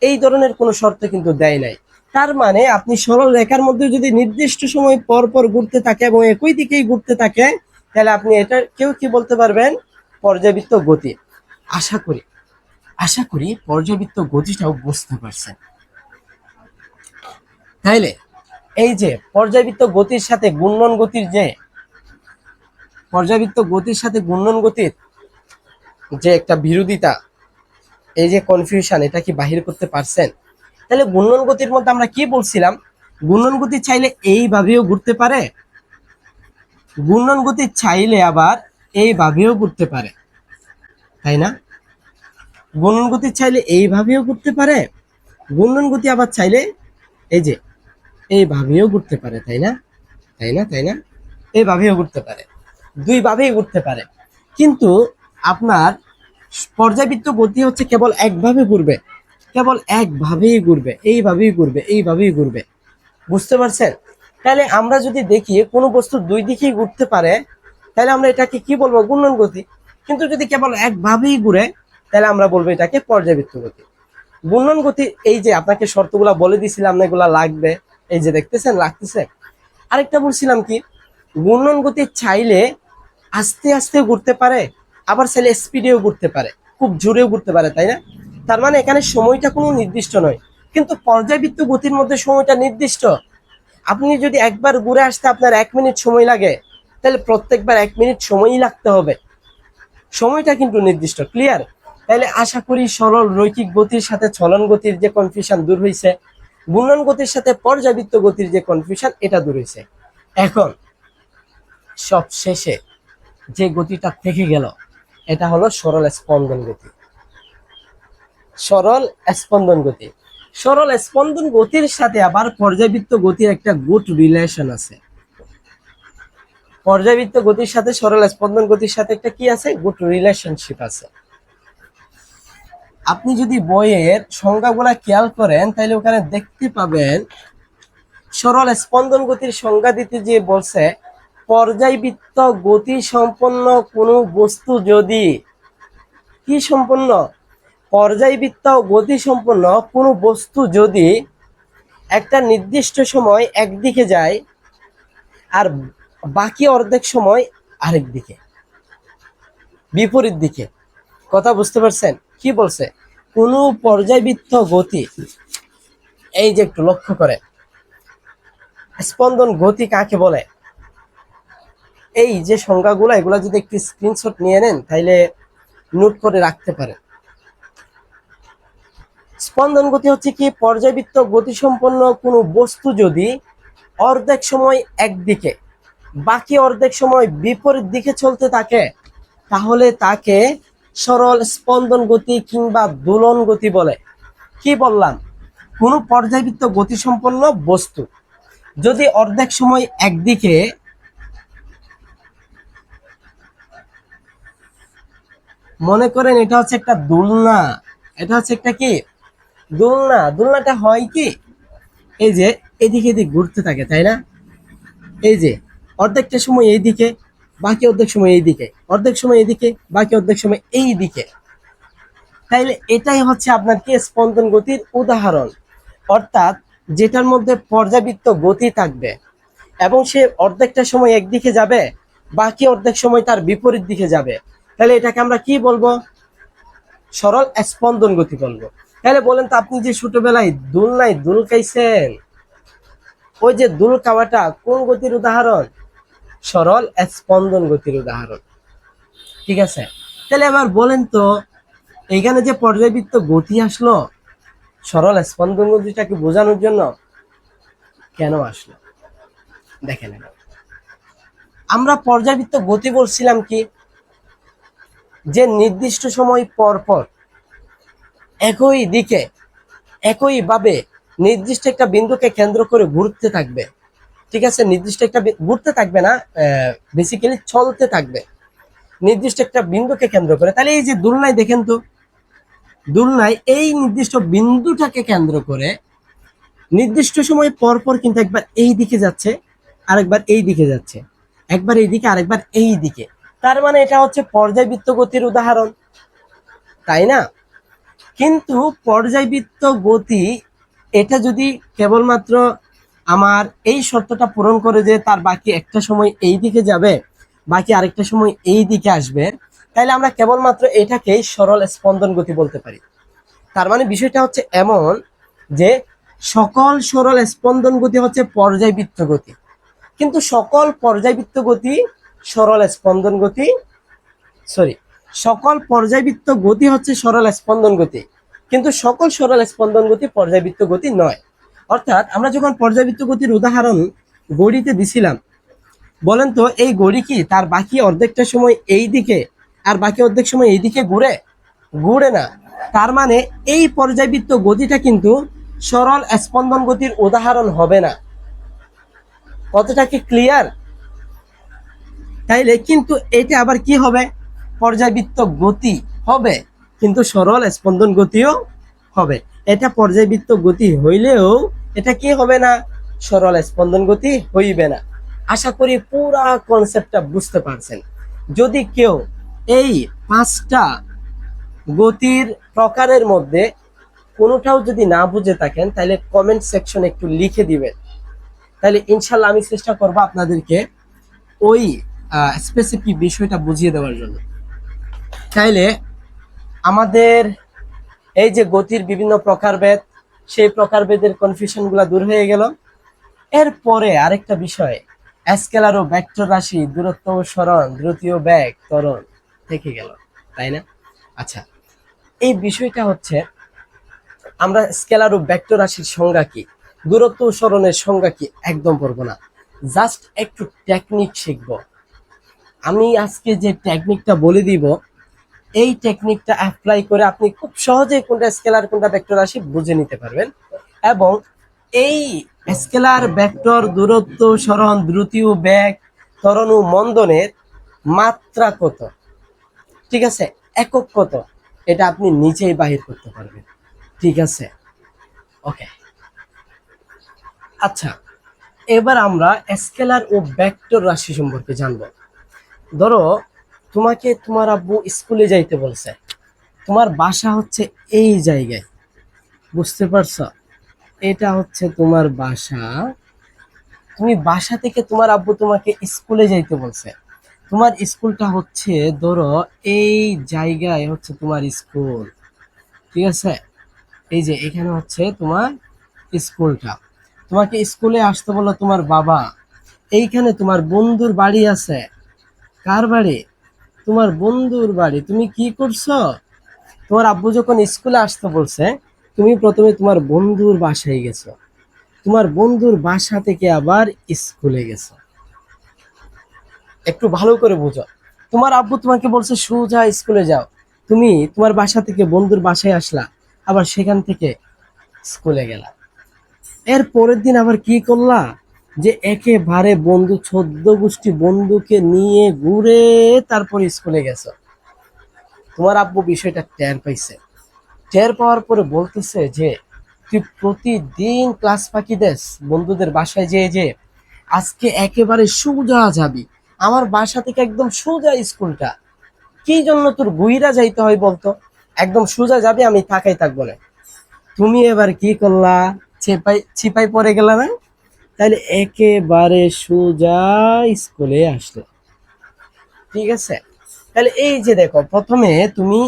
এই ধরনের কোনো শর্ত কিন্তু দেয় নাই। তার মানে আপনি সরল রেখার মধ্যে যদি নির্দিষ্ট সময় পর পর ঘুরতে থাকে এবং একই দিকেই ঘুরতে থাকে, তাহলে আপনি এটা কেউ কি বলতে পারবেন, পর্যাবৃত্ত গতি। আশা করি পর্যাবৃত্ত গতিটাও বুঝতে পারছেন। তাইলে এই যে পর্যাবৃত্ত গতির সাথে ঘূর্ণন গতির যে একটা বিরোধিতা, এই যে কনফিউশন, এটা কি বাহির করতে পারছেন? তাহলে ঘূর্ণন গতির মধ্যে আমরা কি বলছিলাম, ঘূর্ণন গতি চাইলে এইভাবেও ঘুরতে পারে, ঘূর্ণন গতি চাইলে আবার এইভাবেও ঘুরতে পারে, তাই না? ঘূর্ণন গতি চাইলে এইভাবেও ঘুরতে পারে, ঘূর্ণন গতি আবার চাইলে এই যে এইভাবেও ঘুরতে পারে, তাই না? এইভাবেও ঘুরতে পারে, দুইভাবেই ঘুরতে পারে। কিন্তু আপনার পর্যাবৃত্ত গতি হচ্ছে কেবল একভাবে ঘুরবে, এইভাবেই ঘুরবে। বুঝতে পারছেন? তাহলে আমরা যদি দেখি কোনো বস্তু দুই দিকেই ঘুরতে পারে, তাহলে আমরা এটাকে কি বলবো, ঘূর্ণন গতি। কিন্তু যদি কেবল একভাবেই ঘুরে, তাহলে আমরা বলবো এটাকে পর্যাবৃত্ত গতি। ঘূর্ণন গতি, এই যে আপনাকে শর্তগুলা বলে দিছিলাম না, এগুলা লাগবে, এই যে দেখতেছেন লাগতেছে। আরেকটা বলছিলাম কি, ঘূর্ণন গতি চাইলে আস্তে আস্তে ঘুরতে পারে, আবার চাইলে স্পিডেও ঘুরতে পারে, খুব জোরেও ঘুরতে পারে, তাই না? তার মানে এখানে সময়টা কোনো নির্দিষ্ট নয়। কিন্তু পর্যাবৃত্ত গতির মধ্যে সময়টা নির্দিষ্ট। আপনি যদি একবার ঘুরে আসতে আপনার 1 মিনিট সময় লাগে, তাহলে প্রত্যেকবার 1 মিনিট সময়ই লাগতে হবে, সময়টা কিন্তু নির্দিষ্ট। ক্লিয়ার? তাহলে আশা করি সরল রৈখিক গতির সাথে চলন গতির যে কনফিউশন দূর হয়েছে, ঘূর্ণন গতির সাথে পর্যাবৃত্ত গতির যে কনফিউশন এটা দূর হয়েছে। এখন সব শেষে যে গতিটা থেকে গেল, এটা হলো সরল স্পন্দন গতি। সরল স্পন্দন গতির সাথে আবার পর্যাবৃত্ত গতির একটা গুড রিলেশন আছে। পর্যাবৃত্ত গতির সাথে সরল স্পন্দন গতির সাথে একটা কি আছে, গুড রিলেশনশিপ আছে। আপনি যদি বইয়ের সংজ্ঞাগুলা খেয়াল করেন, তাহলে ওখানে দেখতে পাবেন সরল স্পন্দন গতির সংজ্ঞা দিতে যে বলছে, পর্যায়বৃত্ত গতি সম্পন্ন কোনো বস্তু যদি কি সম্পন্ন, পর্যায়বৃত্ত গতি সম্পন্ন কোনো বস্তু যদি একটা নির্দিষ্ট সময় একদিকে যায় আর বাকি অর্ধেক সময় আরেক দিকে, বিপরীত দিকে। কথা বুঝতে পারছেন? কি বলছে, কোনো পর্যায়বৃত্ত গতি, এই যে একটু লক্ষ্য করে, স্পন্দন গতি কাকে বলে, এই যে সংজ্ঞাগুলো, এগুলা যদি একটু স্ক্রিনশট নিয়ে নেন তাহলে নোট করে রাখতে পারেন। স্পন্দন গতি হচ্ছে কি, পর্যায়বৃত্ত গতি সম্পন্ন কোনো বস্তু যদি অর্ধেক সময় একদিকে বাকি অর্ধেক সময় বিপরীত দিকে চলতে থাকে, তাহলে তাকে সরল স্পন্দন গতি কিংবা দোলন গতি বলে। কি বললাম, কোনো পর্যায়বৃত্ত গতি সম্পন্ন বস্তু যদি অর্ধেক সময় একদিকে, মনে করেন এটা হচ্ছে একটা দোলনা, এটা হচ্ছে একটা কি দোলনা, দোলনাটা হয় কি, এই যে এদিকে এদিকে ঘুরতে থাকে, তাই না? এই যে অর্ধেকটা সময় এইদিকে, বাকি অর্ধেক সময় এইদিকে, অর্ধেক সময় এইদিকে, বাকি অর্ধেক সময় এই দিকে। তাইলে এটাই হচ্ছে আপনার কি স্পন্দন গতির উদাহরণ। অর্থাৎ যেটার মধ্যে পর্যাবৃত্ত গতি থাকবে এবং সে অর্ধেকটা সময় একদিকে যাবে, বাকি অর্ধেক সময় তার বিপরীত দিকে যাবে, তাহলে এটাকে আমরা কি বলবো, সরল স্পন্দন গতি বলবো। তাহলে বলেন তো, আপনি যে ছোটবেলায় দোলনায় দুল খাইছেন, ওই যে দুল খাওয়াটা কোন গতির উদাহরণ, সরল স্পন্দন গতির উদাহরণ। ঠিক আছে? তাহলে এবার বলেন তো, এইখানে যে পর্যায়বৃত্ত গতি আসলো সরল স্পন্দন গতিটাকে বোঝানোর জন্য, কেন আসলো দেখেন। আমরা পর্যায়বৃত্ত গতি বলছিলাম কি, যে নির্দিষ্ট সময় পর পর একই দিকে একইভাবে নির্দিষ্ট একটা বিন্দুকে কেন্দ্র করে ঘুরতে থাকবে। ঠিক আছে? নির্দিষ্ট একটা ঘুরতে থাকবে না, বেসিক্যালি চলতে থাকবে নির্দিষ্ট একটা বিন্দুকে কেন্দ্র করে। তাহলে এই যে দোলনায় দেখেন তো, দোলনায় এই নির্দিষ্ট বিন্দুটাকে কেন্দ্র করে নির্দিষ্ট সময় পর পর কিন্তু একবার এই দিকে যাচ্ছে, আরেকবার এই দিকে যাচ্ছে, একবার এইদিকে আরেকবার এই দিকে, তার মানে এটা হচ্ছে পর্যায়বৃত্ত গতির উদাহরণ, তাই না? কিন্তু পর্যায়বৃত্ত গতি এটা যদি কেবলমাত্র আমার এই শর্তটা পূরণ করে যে তার বাকি একটা সময় এই দিকে যাবে, বাকি আরেকটা সময় এই দিকে আসবে, তাহলে আমরা কেবলমাত্র এটাকেই সরল স্পন্দন গতি বলতে পারি। তার মানে বিষয়টা হচ্ছে এমন যে সকল সরল স্পন্দন গতি হচ্ছে পর্যায়বৃত্ত গতি, কিন্তু সকল পর্যায়বৃত্ত গতি সরল স্পন্দন গতি, সরি, সকল পর্যায়বৃত্ত গতি হচ্ছে সরল স্পন্দন গতি, কিন্তু সকল সরল স্পন্দন গতি পর্যায়বৃত্ত গতি নয়। অর্থাৎ আমরা যখন পর্যায়বৃত্ত গতির উদাহরণ গড়িতে দিছিলাম, বলেন তো এই গড়ি কি তার বাকি অর্ধেকটা সময় এই দিকে আর বাকি অর্ধেক সময় এই দিকে ঘুরে? ঘুরে না। তার মানে এই পর্যায়বৃত্ত গতিটা কিন্তু সরল স্পন্দন গতির উদাহরণ হবে না। কতটা কি ক্লিয়ার? তাইলে কিন্তু এটা আবার কি হবে? পর্যায়বৃত্ত গতি হবে, কিন্তু সরল স্পন্দন গতিও হবে। এটা পর্যায়বৃত্ত গতি হইলেও এটা কি হবে না? সরল স্পন্দন গতি হইবে না। আশা করি পুরা কনসেপ্টটা বুঝতে পারছেন। যদি কেউ এই 5টা গতির প্রকারের মধ্যে কোনোটাও যদি না বুঝে থাকেন, তাহলে কমেন্ট সেকশনে একটু লিখে দিবেন, তাহলে ইনশাল্লাহ আমি চেষ্টা করবো আপনাদেরকে ওই স্পেসিফিক বিষয়টা বুঝিয়ে দেওয়ার জন্য। তাইলে আমাদের এই যে গতির বিভিন্ন প্রকারভেদ, সেই প্রকারভেদের কনফিউশন গুলা দূর হয়ে গেল। এরপরে আরেকটা বিষয়, স্কেলার ও ভেক্টর রাশি, দূরত্ব ও সরণ, দ্রুতীয় বেগ, ত্বরণ থেকে গেল, তাই না? আচ্ছা, এই বিষয়টা হচ্ছে আমরা স্কেলার ও ভেক্টর রাশির সংজ্ঞা কি, দূরত্ব ও সরণের সংজ্ঞা কি একদম পড়বো না, জাস্ট একটু টেকনিক শিখবো। আমি আজকে যে টেকনিকটা বলে দিব, এই টেকনিকটা অ্যাপ্লাই করে আপনি খুব সহজেই কোনটা স্কেলার কোনটা ভেক্টর রাশি বুঝে নিতে পারবেন। এবং এই স্কেলার, ভেক্টর, দূরত্ব, সরণ, দ্রুতীয় বেগ, ত্বরণ ও মন্দনের মাত্রা কত, ঠিক আছে, একক কত, এটা আপনি নিচেই বাহির করতে পারবেন। ঠিক আছে, ওকে। আচ্ছা, এবার আমরা স্কেলার ও ভেক্টর রাশি সম্পর্কে জানবো। ধরো তোমাকে তোমার আব্বু স্কুলে যাইতে বলছে, তোমার বাসা হচ্ছে এই জায়গায়, বুঝতে পারছো? এটা হচ্ছে তোমার বাসা। তুমি বাসা থেকে তোমার আব্বু তোমাকে স্কুলে যাইতে বলছে, তোমার স্কুলটা হচ্ছে ধরো এই জায়গায় হচ্ছে তোমার স্কুল, ঠিক আছে? এই যে এখানে হচ্ছে তোমার স্কুলটা। তোমাকে স্কুলে আসতে বললো তোমার বাবা, এইখানে তোমার বন্ধুর বাড়ি আছে। কার বাড়ি? তোমার বন্ধুর বাড়ি। তুমি কি করছো? তোমার আব্বু যখন স্কুলে আসতে বলছে, তুমি প্রথমে তোমার বন্ধুর বাসায় গেছো, তোমার বন্ধুর বাসা থেকে আবার স্কুলে গেছো। একটু ভালো করে বুঝো, তোমার আব্বু তোমাকে বলছে সোজা স্কুলে যাও, তুমি তোমার বাসা থেকে বন্ধুর বাসায় আসলা, আবার সেখান থেকে স্কুলে গেলা। এর পরের দিন আবার কি করলা? যে একেবারে বন্ধু 14 গোষ্ঠী বন্ধুকে নিয়ে ঘুরে তারপরে স্কুলে গেছো। তোমার আব্বু বিষয়টা টের পাইছে, টের পাওয়ার পরে বলতেছে যে তুই প্রতিদিন ক্লাস ফাঁকি দেস বন্ধুদের বাসায় যেয়ে যে, আজকে একেবারে সোজা যাবি, আমার বাসা থেকে একদম সোজা স্কুলটা, কি জন্য তোর গুইরা যাইতে হয় বলতো? একদম সোজা যাবি, আমি তাকাই থাকবো না। তুমি এবার কি করলা? ছিপাই পড়ে গেলা না? তাহলে একেবারে সোজা স্কুলে আসলো, ঠিক আছে? তাহলে এই যে দেখো, প্রথমে তুমি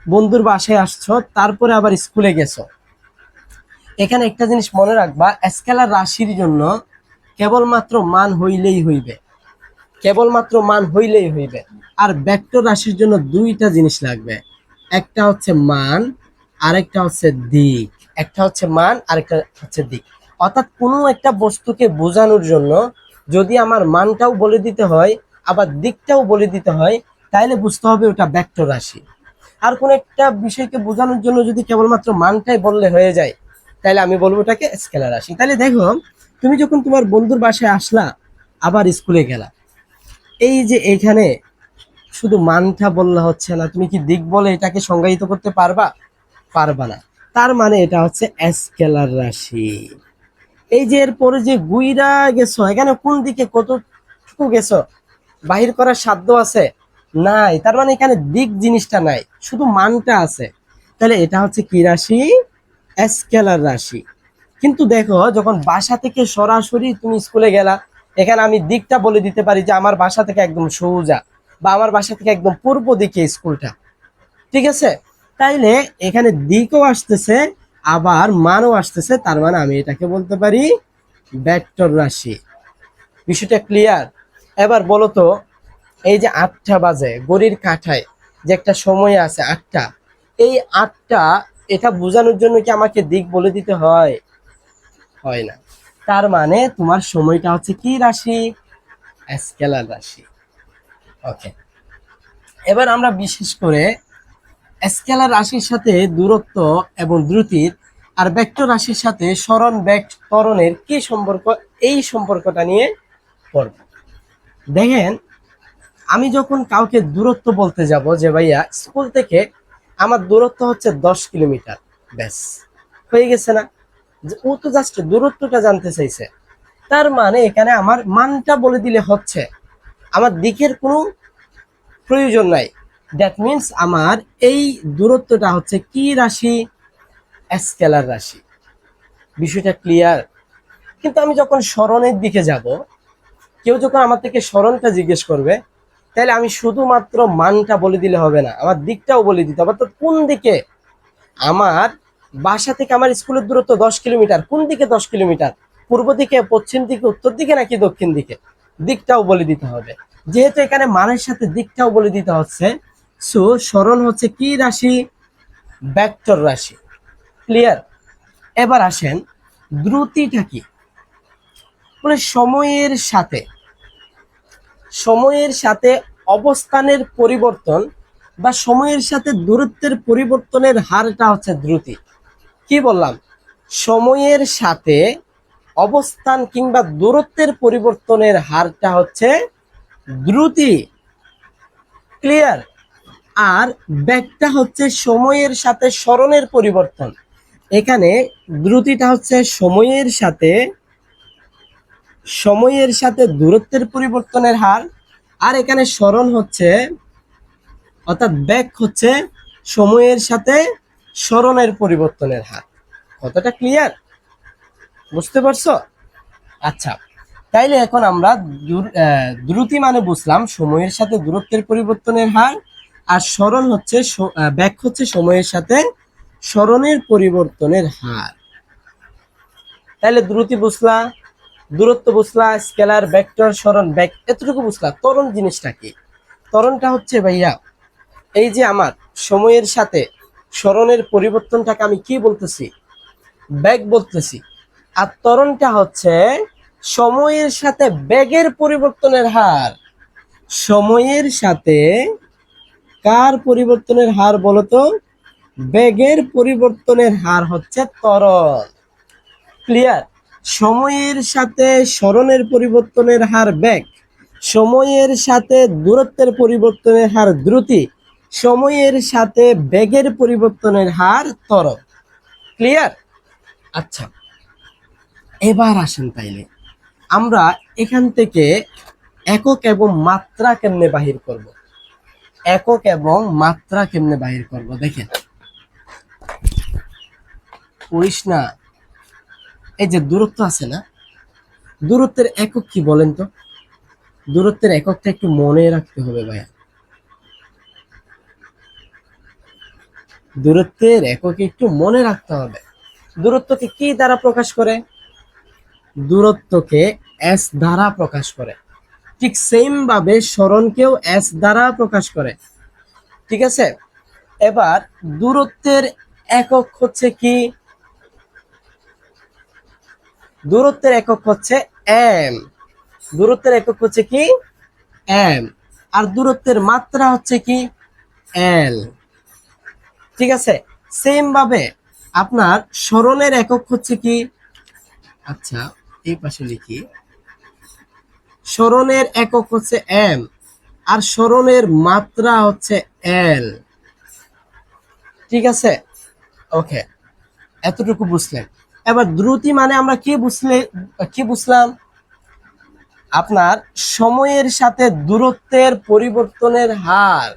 বন্ধুর বাসায় আসছো, তারপরে আবার স্কুলে গেছো। এখানে একটা জিনিস মনে রাখবা, স্কেলার রাশির জন্য কেবলমাত্র মান হইলেই হইবে, কেবলমাত্র মান হইলেই হইবে। আর ভেক্টর রাশির জন্য দুইটা জিনিস লাগবে, একটা হচ্ছে মান, আরেকটা হচ্ছে দিক। একটা হচ্ছে মান, আরেকটা হচ্ছে দিক। অর্থাৎ কোনো একটা বস্তুকে বোঝানোর জন্য যদি আমার মানটাও বলে দিতে হয়, আবার দিকটাও বলে দিতে হয়, তাইলে বুঝতে হবে ওটা ভেক্টর রাশি। আর কোন একটা বিষয়কে বোঝানোর জন্য যদি কেবলমাত্র মানটাই বললে হয়ে যায়, তাহলে আমি বলবো ওটাকে স্কেলার রাশি। তাহলে দেখো, তুমি যখন তোমার বন্ধুর বাসায় আসলা, আবার স্কুলে গেলা, এই যে এখানে শুধু মানটা বললে হচ্ছে না, তুমি কি দিক বলে এটাকে সংজ্ঞায়িত করতে পারবা? পারবা না। তার মানে এটা হচ্ছে স্কেলার রাশি। এই যে এরপরে যে গুইরা গেছো, এখানে কোন দিকে কত এতটুকু গেছো, বাহির করার সাধ্য আছে? নাই। তার মানে এখানে দিক জিনিসটা নাই, শুধু মানটা আছে। তাহলে এটা হচ্ছে কি রাশি? স্কেলার রাশি। কিন্তু দেখো, যখন বাসা থেকে সরাসরি তুমি স্কুলে গেলা, এখানে আমি দিকটা বলে দিতে পারি যে আমার বাসা থেকে একদম সোজা, বা আমার বাসা থেকে একদম পূর্ব দিকে স্কুলটা, ঠিক আছে? তাইলে এখানে দিকও আসতেছে, আবার মানও আসতেছে, তার মানে আমি এটাকে বলতে পারি ভেক্টর রাশি। বিষয়টা ক্লিয়ার? এবার বলো তো, এই যে 8টা বাজে ঘড়ির কাঁটায় যে একটা সময় আছে 8টা, এই 8টা, এটা বোঝানোর জন্য কি আমাকে দিক বলে দিতে হয়? হয় না। তার মানে তোমার সময়টা হচ্ছে কি রাশি? স্কেলার রাশি। ওকে, এবার আমরা বিশেষ করে স্কেলার রাশির সাথে দূরত্ব এবং দ্রুতির, আর ভেক্টর রাশির সাথে সরণ বেগ ত্বরণের কি সম্পর্ক, এই সম্পর্কটা নিয়ে পড়ব। দেখেন, আমি যখন কাউকে দূরত্ব বলতে যাব যে ভাইয়া স্কুল থেকে আমার দূরত্ব হচ্ছে 10 কিলোমিটার, ব্যাস হয়ে গেছে না? যে ও তো জাস্ট দূরত্বটা জানতে চাইছে, তার মানে এখানে আমার মানটা বলে দিলে হচ্ছে, আমার দিকের কোনো প্রয়োজন নাই। দ্যাট মিনস আমার এই দূরত্বটা হচ্ছে কি রাশি? স্কেলার রাশি। বিষয়টা ক্লিয়ার? কিন্তু আমি যখন সরণের দিকে যাব, কেউ যখন আমার থেকে সরণটা জিজ্ঞেস করবে, তাহলে আমি শুধুমাত্র মানটা বলে দিলে হবে না, আমার দিকটাও বলে দিতে হবে। অর্থাৎ কোন দিকে আমার বাসা থেকে আমার স্কুলের দূরত্ব 10 কিলোমিটার, কোন দিকে 10 কিলোমিটার, পূর্ব দিকে, পশ্চিম দিকে, উত্তর দিকে নাকি দক্ষিণ দিকে, দিকটাও বলে দিতে হবে। যেহেতু এখানে মানের সাথে দিকটাও বলে দিতে হচ্ছে, সো সরণ হচ্ছে কি রাশি? ভেক্টর রাশি। ক্লিয়ার? এবার আসেন, দ্রুতিটা কি? মানে সময়ের সাথে অবস্থানের পরিবর্তন বা সময়ের সাথে দূরত্বের পরিবর্তনের হারটা হচ্ছে দ্রুতি। কি বললাম? সময়ের সাথে অবস্থান কিংবা দূরত্বের পরিবর্তনের হারটা হচ্ছে দ্রুতি। ক্লিয়ার? আর বেগটা হচ্ছে সময়ের সাথে সরণের পরিবর্তন। এখানে দ্রুতিটা হচ্ছে সময়ের সাথে দূরত্বের পরিবর্তনের হার, আর এখানে সরণ হচ্ছে, অর্থাৎ বেগ হচ্ছে সময়ের সাথে সরণের পরিবর্তনের হার। কতটা ক্লিয়ার? বুঝতে পারছো? আচ্ছা, তাইলে এখন আমরা দ্রুতি মানে বুঝলাম সময়ের সাথে দূরত্বের পরিবর্তনের হার, আর সরণ হচ্ছে বেগ হচ্ছে সময়ের সাথে সরণের পরিবর্তনের হার। তাইলে দ্রুতি বুঝলা, দূরত্ব বুঝলা, স্কেলার, ভেক্টর, সরণ, বেগ, এতটুকু বুঝলা। ত্বরণ জিনিসটা কি? ত্বরণটা হচ্ছে ভাইয়া, এই যে আমার সময়ের সাথে সরণের পরিবর্তনটাকে আমি কি বলতেছি? বেগ বলতেছি। আর ত্বরণটা হচ্ছে সময়ের সাথে বেগের পরিবর্তনের হার। সময়ের সাথে কার পরিবর্তনের হার বলতো? বেগের পরিবর্তনের হার হচ্ছে ত্বরণ। ক্লিয়ার? সময়ের সাথে সরণের পরিবর্তনের হার বেগ, সময়ের সাথে দূরত্বের পরিবর্তনের হার দ্রুতি, সময়ের সাথে বেগের পরিবর্তনের হার ত্বরণ। ক্লিয়ার? আচ্ছা, এবার আসেন, তাইলে আমরা এখান থেকে একক এবং মাত্রা কেমনে বাহির করব? একক এবং মাত্রা কেমনে বাহির করব? দেখেন, কইস না, এই যে দূরত্ব আছে না, দূরত্বের একক কি বলেন তো? দূরত্বের এককটা একটু মনে রাখতে হবে ভাইয়া। দূরত্বের একক একটু মনে রাখতে হবে। দূরত্বকে কি দ্বারা প্রকাশ করে? দূরত্বকে এস দ্বারা প্রকাশ করে। ঠিক সেম ভাবে সরণকেও এস দ্বারা প্রকাশ করে। ঠিক আছে? এবার দূরত্বের একক হচ্ছে কি? দূরত্বের একক হচ্ছে এম। দূরত্বের একক হচ্ছে কি? এম। আর দূরত্বের মাত্রা হচ্ছে কি? এল। ঠিক আছে? সেম ভাবে আপনার সরণের একক হচ্ছে কি? আচ্ছা, এই পাশে লিখি, সরণের একক হচ্ছে এম, আর সরণের মাত্রা হচ্ছে এল। ঠিক আছে? ওকে, এতটুকু বুঝলেন। এবার দ্রুতি মানে আমরা কি বুঝলাম? আপনার সময়ের সাথে দূরত্বের পরিবর্তনের হার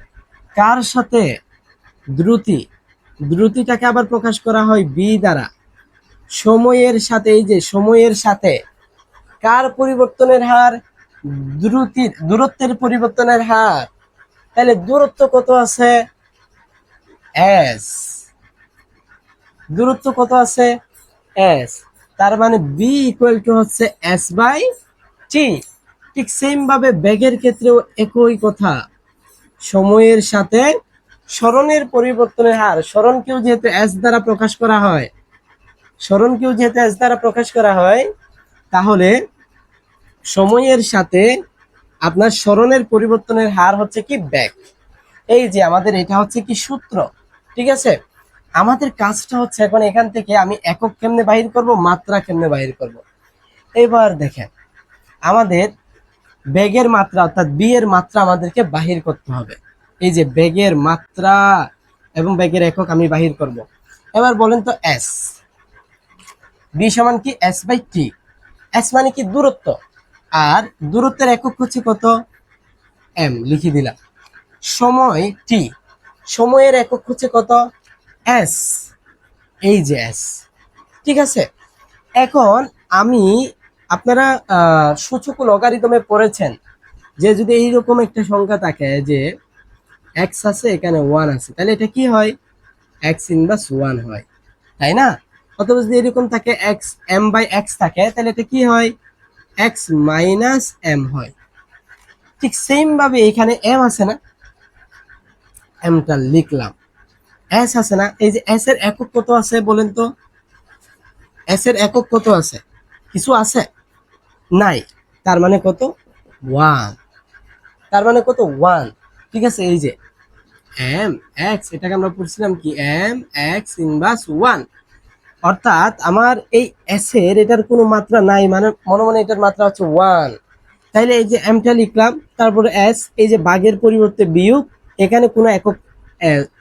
কার সাথে? দ্রুতি। দ্রুতিটাকে আবার প্রকাশ করা হয় বি দ্বারা। সময়ের সাথে, এই যে সময়ের সাথে কার পরিবর্তনের হার? দূরত্বের পরিবর্তনের হার। তাহলে দূরত্ব কত আছে? এস। দূরত্ব কত আছে? এস। তার মানে বি ইকুয়াল টু হচ্ছে এস বাই টি। ঠিক সেম ভাবে বেগের ক্ষেত্রেও একই কথা। সময়ের সাথে সরণের পরিবর্তনের হার, সরণকেও যেহেতু এস দ্বারা প্রকাশ করা হয়, সরণকেও যেহেতু এস দ্বারা প্রকাশ করা হয়, তাহলে সময়ের সাথে আপনার সরণের পরিবর্তনের হার হচ্ছে কি? বেগ। এই যে আমাদের এটা হচ্ছে কি সূত্র, ঠিক আছে? আমাদের কাজটা হচ্ছে এখন এখান থেকে আমি একক কেমনে বাহির করব, মাত্রা কেমনে বাহির করব। এবার দেখেন, আমাদের বেগের মাত্রা অর্থাৎ বি এর মাত্রা আমাদেরকে বাহির করতে হবে। এই যে বেগের মাত্রা এবং বেগের একক আমি বাহির করব। এবার বলেন তো এস, বি সমান কি? S by T. এস মানে কি? দূরত্ব। আর দূরত্বের একক হচ্ছে কত? এম, লিখে দিলাম। সময় টি, সময়ের একক হচ্ছে কত? এস। এই যে এস, ঠিক আছে? এখন আমি, আপনারা সূচক লগারিদমে পড়েছেন যে যদি এইরকম একটা সংখ্যা থাকে যে এক্স আছে, এখানে ওয়ান আছে, তাহলে এটা কি হয়? এক্স ইনভার্স ওয়ান হয়, তাই না? অথবা যদি এরকম থাকে এক্স এম বাই এক্স থাকে, তাহলে এটা কি হয়? এক্স মাইনাস এম হয়। ঠিক সেম ভাবে এখানে এম আছে না, এমটা লিখলাম। এস আছে না, এই যে এস এর একক কত আছে বলেন তো? এস এর একক কত আছে? কিছু আছে? নাই। তার মানে কত? ওয়ান। তার মানে কত? ওয়ান। ঠিক আছে, এই যে এম এক্স, এটাকে আমরা পড়ছিলাম কি? M X inverse one. অর্থাৎ আমার এই এস এর এটার কোনো মাত্রা নাই, মানে মনে মনে এটার মাত্রা হচ্ছে ওয়ান। তাইলে এই যে এমটা লিখলাম, তারপরে এস, এই যে ভাগের পরিবর্তে বিয়োগ, এখানে কোনো একক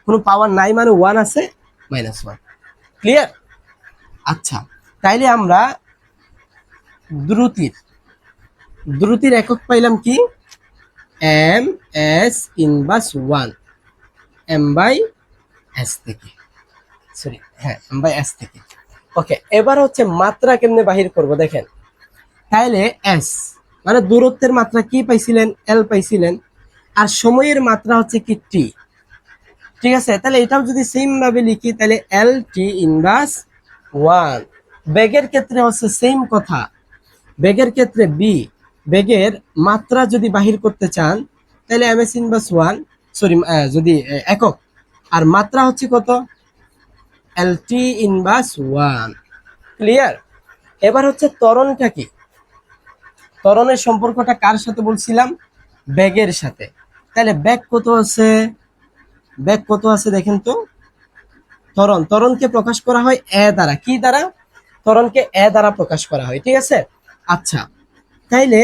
কোনো পাওয়ার নাই, মানে ওয়ান আছে, মাইনাস ওয়ান। ক্লিয়ার? আচ্ছা, তাইলে আমরা দ্রুতির দ্রুতির একক পাইলাম কি? M S inverse one, M by S থেকে, সরি হ্যাঁ এম বাই এস থেকে। ওকে, এবার হচ্ছে মাত্রা কেমনে বাহির করব দেখেন। তাইলে এস মানে দূরত্বের মাত্রা কি পাইছিলেন? এল পাইছিলেন। আর সময়ের মাত্রা হচ্ছে কি? টি। ঠিক আছে, তাহলে এটাও যদি সেম ভাবে লিখি, তাহলে এল টি ইনভার্স ওয়ান। বেগের ক্ষেত্রে হচ্ছে সেম কথা। বেগের ক্ষেত্রে বি, বেগের মাত্রা যদি বাহির করতে চান, তাহলে M S inverse one, sorry যদি একক, আর মাত্রা হচ্ছে কত? L T inverse one. Clear? এবার হচ্ছে ত্বরণটা কি? ত্বরণের সম্পর্কটা কার সাথে বলছিলাম? বেগের সাথে। তাহলে বেগ কত আছে? বেগ কত আছে দেখেন তো। ত্বরণ, ত্বরণকে প্রকাশ করা হয় এ দ্বারা। কি দ্বারা? ত্বরণকে এ দ্বারা প্রকাশ করা হয়, ঠিক আছে? আচ্ছা, তাইলে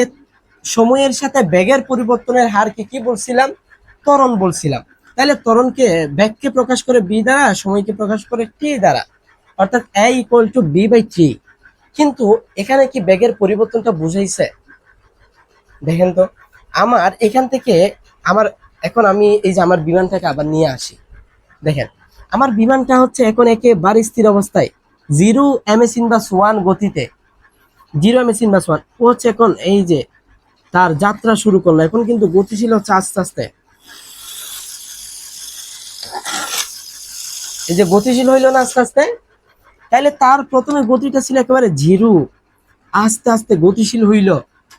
সময়ের সাথে বেগের পরিবর্তনের হারকে কি বলছিলাম? ত্বরণ বলছিলাম। তাহলে ত্বরণকে, বেগকে প্রকাশ করে বি দ্বারা, সময়কে প্রকাশ করে টি দ্বারা, অর্থাৎ এ equal to B by T. কিন্তু এখানে কি বেগের পরিবর্তনটা বুঝাইছে? দেখেন তো, আমার এখান থেকে আমার, এখন আমি এই যে আমার বিমানটাকে আবার নিয়ে আসি। দেখেন, আমার বিমানটা হচ্ছে এখন একেবারে স্থির অবস্থায়, zero M S inverse one গতিতে, zero M S inverse one. ও হচ্ছে এখন এই যে তার যাত্রা শুরু করলো, এখন কিন্তু গতিশীল হচ্ছে আস্তে আস্তে। এই যে গতিশীল হইলো না আস্তে আস্তে, তাইলে তার প্রথমে গতিটা ছিল একেবারে জিরো, আস্তে আস্তে গতিশীল হইল,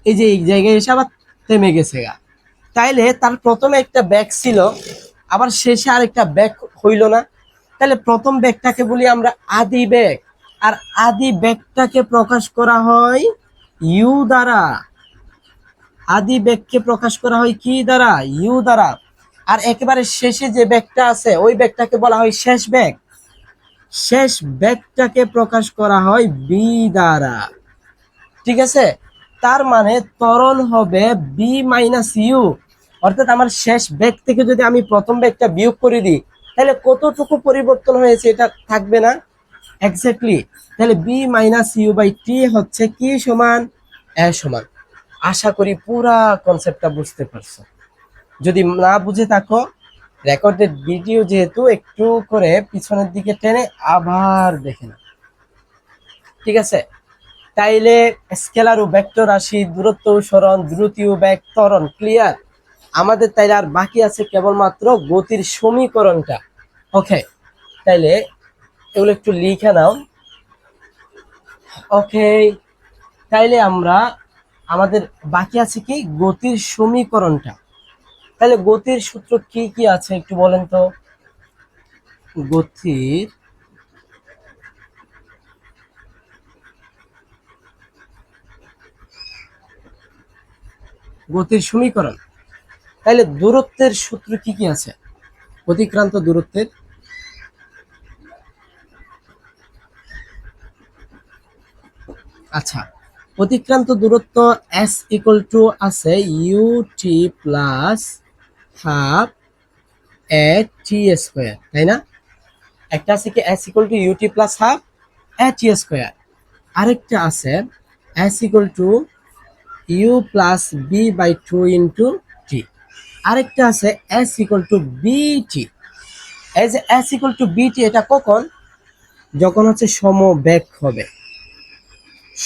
এই যে এই জায়গায় এসে আবার থেমে গেছে গা। তাইলে তার প্রথমে একটা ব্যাগ ছিল, আবার শেষে আরেকটা ব্যাগ হইল না। তাহলে প্রথম ব্যাগটাকে বলি আমরা আদি ব্যাগ, আর আদি ব্যাগটাকে প্রকাশ করা হয় ইউ দ্বারা। আদি ব্যাগকে প্রকাশ করা হয় কি দ্বারা? ইউ দ্বারা। আর একেবারে শেষে যে ব্যাগটা আছে, ওই ব্যাগটাকে বলা হয় শেষ ব্যাগ। শেষ ব্যাগটাকে প্রকাশ করা হয় বি দ্বারা। ঠিক আছে, তার মানে ত্বরণ হবে বি মাইনাস ইউ। অর্থাৎ আমার শেষ বেগ থেকে যদি আমি প্রথম বেগটা বিয়োগ করে দিই, তাহলে কতটুকু পরিবর্তন হয়েছে এটা থাকবে না? এক্স্যাক্টলি। তাহলে B minus you by T হচ্ছে কি সমান? এ সমান। আশা করি পুরা কনসেপ্টটা বুঝতে পারছো। যদি না বুঝে থাকো, রেকর্ডেড ভিডিও যেহেতু একটু করে পিছনের দিকে টেনে আবার দেখে নাও, ঠিক আছে? তাইলে স্কেলার ও ভেক্টর রাশি, দূরত্ব ও সরণ, দ্রুতি ও বেগ, ত্বরণ ক্লিয়ার। আমাদের তাইলে আর বাকি আছে কেবলমাত্র গতির সমীকরণটা। ওকে, তাইলে এগুলো একটু লিখে নাও। ওকে, তাইলে আমরা আমাদের বাকি আছে কি গতির সমীকরণটা। তাহলে গতির সূত্র কি কি আছে একটু বলেন তো। গতির গতির সমীকরণ, তাহলে দূরত্বের সূত্র কি কি আছে? অতিক্রান্ত দূরত্বের, আচ্ছা, অতিক্রান্ত দূরত্ব s ইকুয়াল টু আছে U T plus half A T square, তাই না? একটা আছে কি s equal to U T plus half A T square, আরেকটা আছে s equal to U plus V by two into T, আরেকটা আছে s ইকুয়াল টু বিটি। এই যে s ইকুয়াল টু বিটি, এটা কখন? যখন হচ্ছে সমবেগ হবে,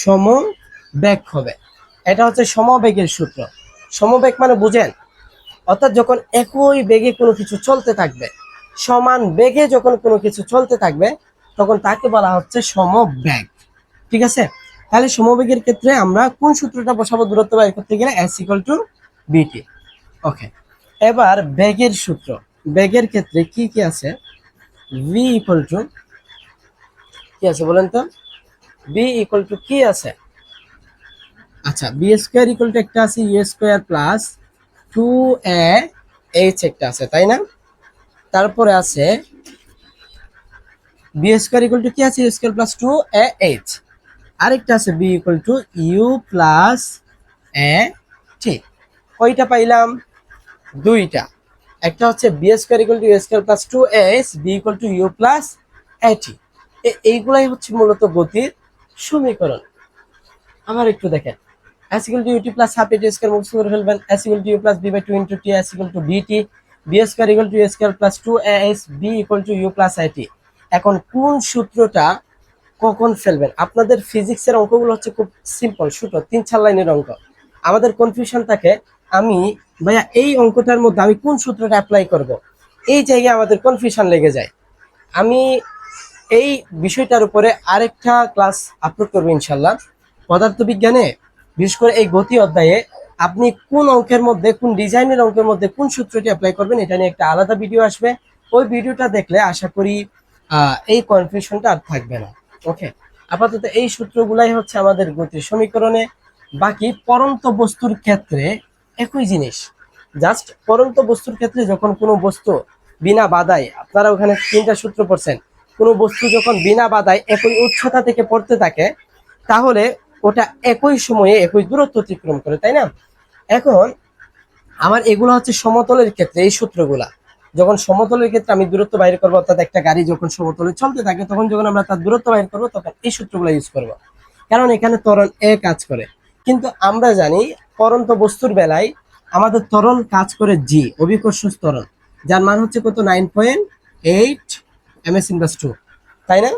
সমবেগ হবে। এটা হচ্ছে সমবেগের সূত্র। সমবেগ মানে বুঝেন, অর্থাৎ যখন একই বেগে কোনো কিছু চলতে থাকবে, সমান বেগে যখন কোনো কিছু চলতে থাকবে, তখন তাকে বলা হচ্ছে সমবেগ, ঠিক আছে? তাহলে সমবেগের ক্ষেত্রে আমরা কোন সূত্রটা বসাবো দূরত্ব বের করতে গেলে? s ইকুয়াল টু বিটি। ওকে, এবার বেগের সূত্র, বেগের ক্ষেত্রে কি কি আছে? v ইকুয়াল টু কি আছে বলেন তো? v ইকুয়াল টু কি আছে? আচ্ছা, বি স্কোয়ার ইকুয়াল টু একটা আছে U square plus two A H একটা আছে, তাই না? তারপরে আছে বি স্কোয়ার ইকুয়াল টু কি আছে? U square plus two A H. আরেকটা আছে V equal to U plus A T. কয়টা পাইলাম? দুইটা। একটা হচ্ছে V square equal to U square plus two H, V equal to U plus A T. এইগুলাই হচ্ছে মূলত গতির সমীকরণ। আমার একটু দেখেন, s equal to ut plus half at square মুক্ত করে ফেলবেন, s equal to u plus b by 2 into t, s equal to bt, b square equal to a square plus 2as, b equal to u plus it। এখন কোন সূত্রটা কখন ফেলবেন? আপনাদের ফিজিক্সের অঙ্কগুলো হচ্ছে খুব সিম্পল সূত্র, 3-4 লাইনের অঙ্ক। আমাদের কনফিউশন থাকে, আমি ভাইয়া এই অঙ্কটার মধ্যে আমি কোন সূত্রটা অ্যাপ্লাই করব, এই জায়গায় আমাদের কনফিউশন লেগে যায়। আমি এই বিষয়টার উপরে আরেকটা ক্লাস আপলোড করবো ইনশাল্লাহ। পদার্থবিজ্ঞানে বিশেষ করে এই গতি অধ্যায়ে আপনি কোন অঙ্কের মধ্যে, কোন ডিজাইনের অঙ্কের মধ্যে কোন সূত্রটি অ্যাপ্লাই করবেন, এটা নিয়ে একটা আলাদা ভিডিও আসবে। ওই ভিডিওটা দেখলে আশা করি এই কনফিউশনটা আর থাকবে না। ওকে, আপাতত এই সূত্রগুলাই হচ্ছে আমাদের গতির সমীকরণে। বাকি পরন্ত বস্তুর ক্ষেত্রে একই জিনিস, জাস্ট পরন্ত বস্তুর ক্ষেত্রে যখন কোনো বস্তু বিনা বাধায়, আপনারা ওখানে 3টা সূত্র পড়ছেন, কোনো বস্তু যখন বিনা বাধায় একই উচ্চতা থেকে পড়তে থাকে, তাহলে ওটা একই সময়ে একই দূরত্ব অতিক্রম করে, তাই না? এখন আমার এগুলো হচ্ছে সমতলের ক্ষেত্রে, এই সূত্রগুলা যখন সমতলের ক্ষেত্রে আমি দূরত্ব বাইর করবো, অর্থাৎ একটা গাড়ি যখন সমতলে চলতে থাকে, তখন যখন আমরা তার দূরত্ব বাইর করবো, তখন এই সূত্রগুলো ইউজ করব, কারণ এখানে ত্বরণ এ কাজ করে। কিন্তু আমরা জানি পরন্ত বস্তুর বেলায় আমাদের ত্বরণ কাজ করে জি, অভিকর্ষ ত্বরণ, যার মান হচ্ছে কত? 9.8 ms/2, তাই না?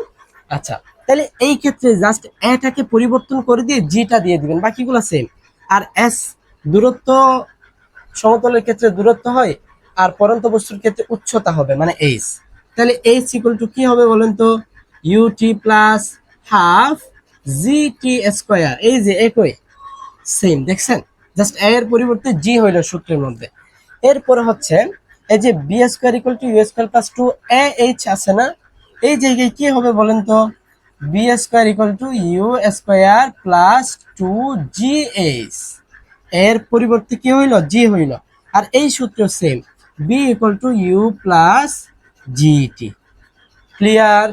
আচ্ছা, তাহলে এই ক্ষেত্রে জাস্ট এটাকে পরিবর্তন করে দিয়ে জিটা দিয়ে দিবেন, বাকিগুলো সেম। আর এস দূরত্ব, সমতলের ক্ষেত্রে দূরত্ব হয়, আর পরন্ত বস্তুর ক্ষেত্রে উচ্চতা হবে, মানে এইচ। তাহলে এইচ ইকুয়াল টু কি হবে বলেন তো? ইউটি প্লাস হাফ জি টি স্কোয়ার। এই যে একই, সেম, দেখছেন? জাস্ট এর পরিবর্তে জি হইল সূত্রের মধ্যে। এরপরে হচ্ছে এই যে B square equal to U square plus two A H আছে না, এই জায়গায় কি হবে বলেন তো? B square equal to U square plus two G H. এর পরিবর্তে কি হইল? জি হইল। আর এই সূত্র same, B equal to U plus GT. Clear?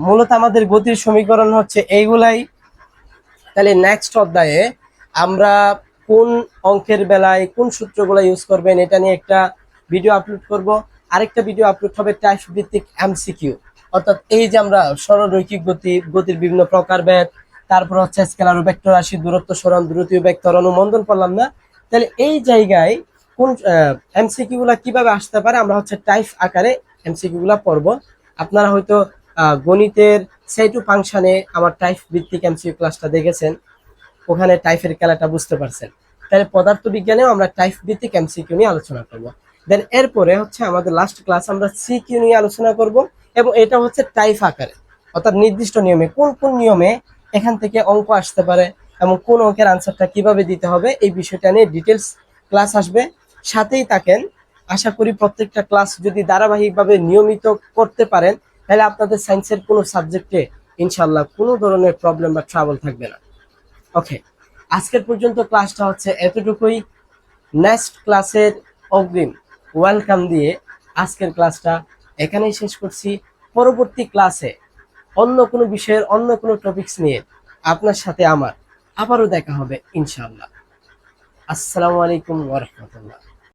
মূলত আমাদের গতির সমীকরণ হচ্ছে এইগুলাই। তাহলে নেক্সট অধ্যায়ে আমরা কোন অঙ্কের বেলায় কোন সূত্রগুলো ইউজ করবেন এটা নিয়ে একটা ভিডিও আপলোড করব। আরেকটা ভিডিও আপলোড হবে টাইপ ভিত্তিক এমসিকিউ, অর্থাৎ এই যে আমরা সরলরৈখিক গতি, গতির বিভিন্ন প্রকারভেদ, তারপর হচ্ছে স্কেলার ও ভেক্টর রাশি, দূরত্ব, সরণ, দ্রুতীয় ভেক্টর অনুমোদন করলাম না। তাহলে এই জায়গায় কোন এমসিকিউ গুলা কিভাবে আসতে পারে আমরা হচ্ছে টাইপ আকারে এমসিকিউ গুলা পড়বো। আপনারা হয়তো গণিতের সেটু ফাংশনে আমার টাইপ ভিত্তিক এমসিকিউ ক্লাসটা দেখেছেন, ওখানে টাইপের খেলাটা বুঝতে পারছেন। তাহলে পদার্থবিজ্ঞানেও আমরা টাইপ ভিত্তিক এমসিকিউ নিয়ে আলোচনা করব। দেন এরপরে হচ্ছে আমাদের লাস্ট ক্লাস আমরা সিকিউ নিয়ে আলোচনা করব, এবং এটা হচ্ছে টাইপ আকারে, অর্থাৎ নির্দিষ্ট নিয়মে কোন কোন নিয়মে এখান থেকে অঙ্ক আসতে পারে এবং কোন অঙ্কের আনসারটা কিভাবে দিতে হবে এই বিষয়টা নিয়ে ডিটেলস ক্লাস আসবে। সাথেই থাকেন। আশা করি প্রত্যেকটা ক্লাস যদি ধারাবাহিকভাবে নিয়মিত করতে পারেন তাহলে আপনাদের সায়েন্সের কোনো সাবজেক্টে ইনশাল্লাহ কোনো ধরনের প্রবলেম বা ট্রাবল থাকবে না। ওকে, আজকের পর্যন্ত ক্লাসটা হচ্ছে এতটুকুই। নেক্সট ক্লাসের অগ্রিম ওয়েলকাম দিয়ে আজকের ক্লাসটা এখানেই শেষ করছি। পরবর্তী ক্লাসে অন্য কোনো বিষয়ের অন্য কোনো টপিকস নিয়ে আপনার সাথে আমার আবারও দেখা হবে ইনশাআল্লাহ। আসসালামু আলাইকুম ওয়া রাহমাতুল্লাহ।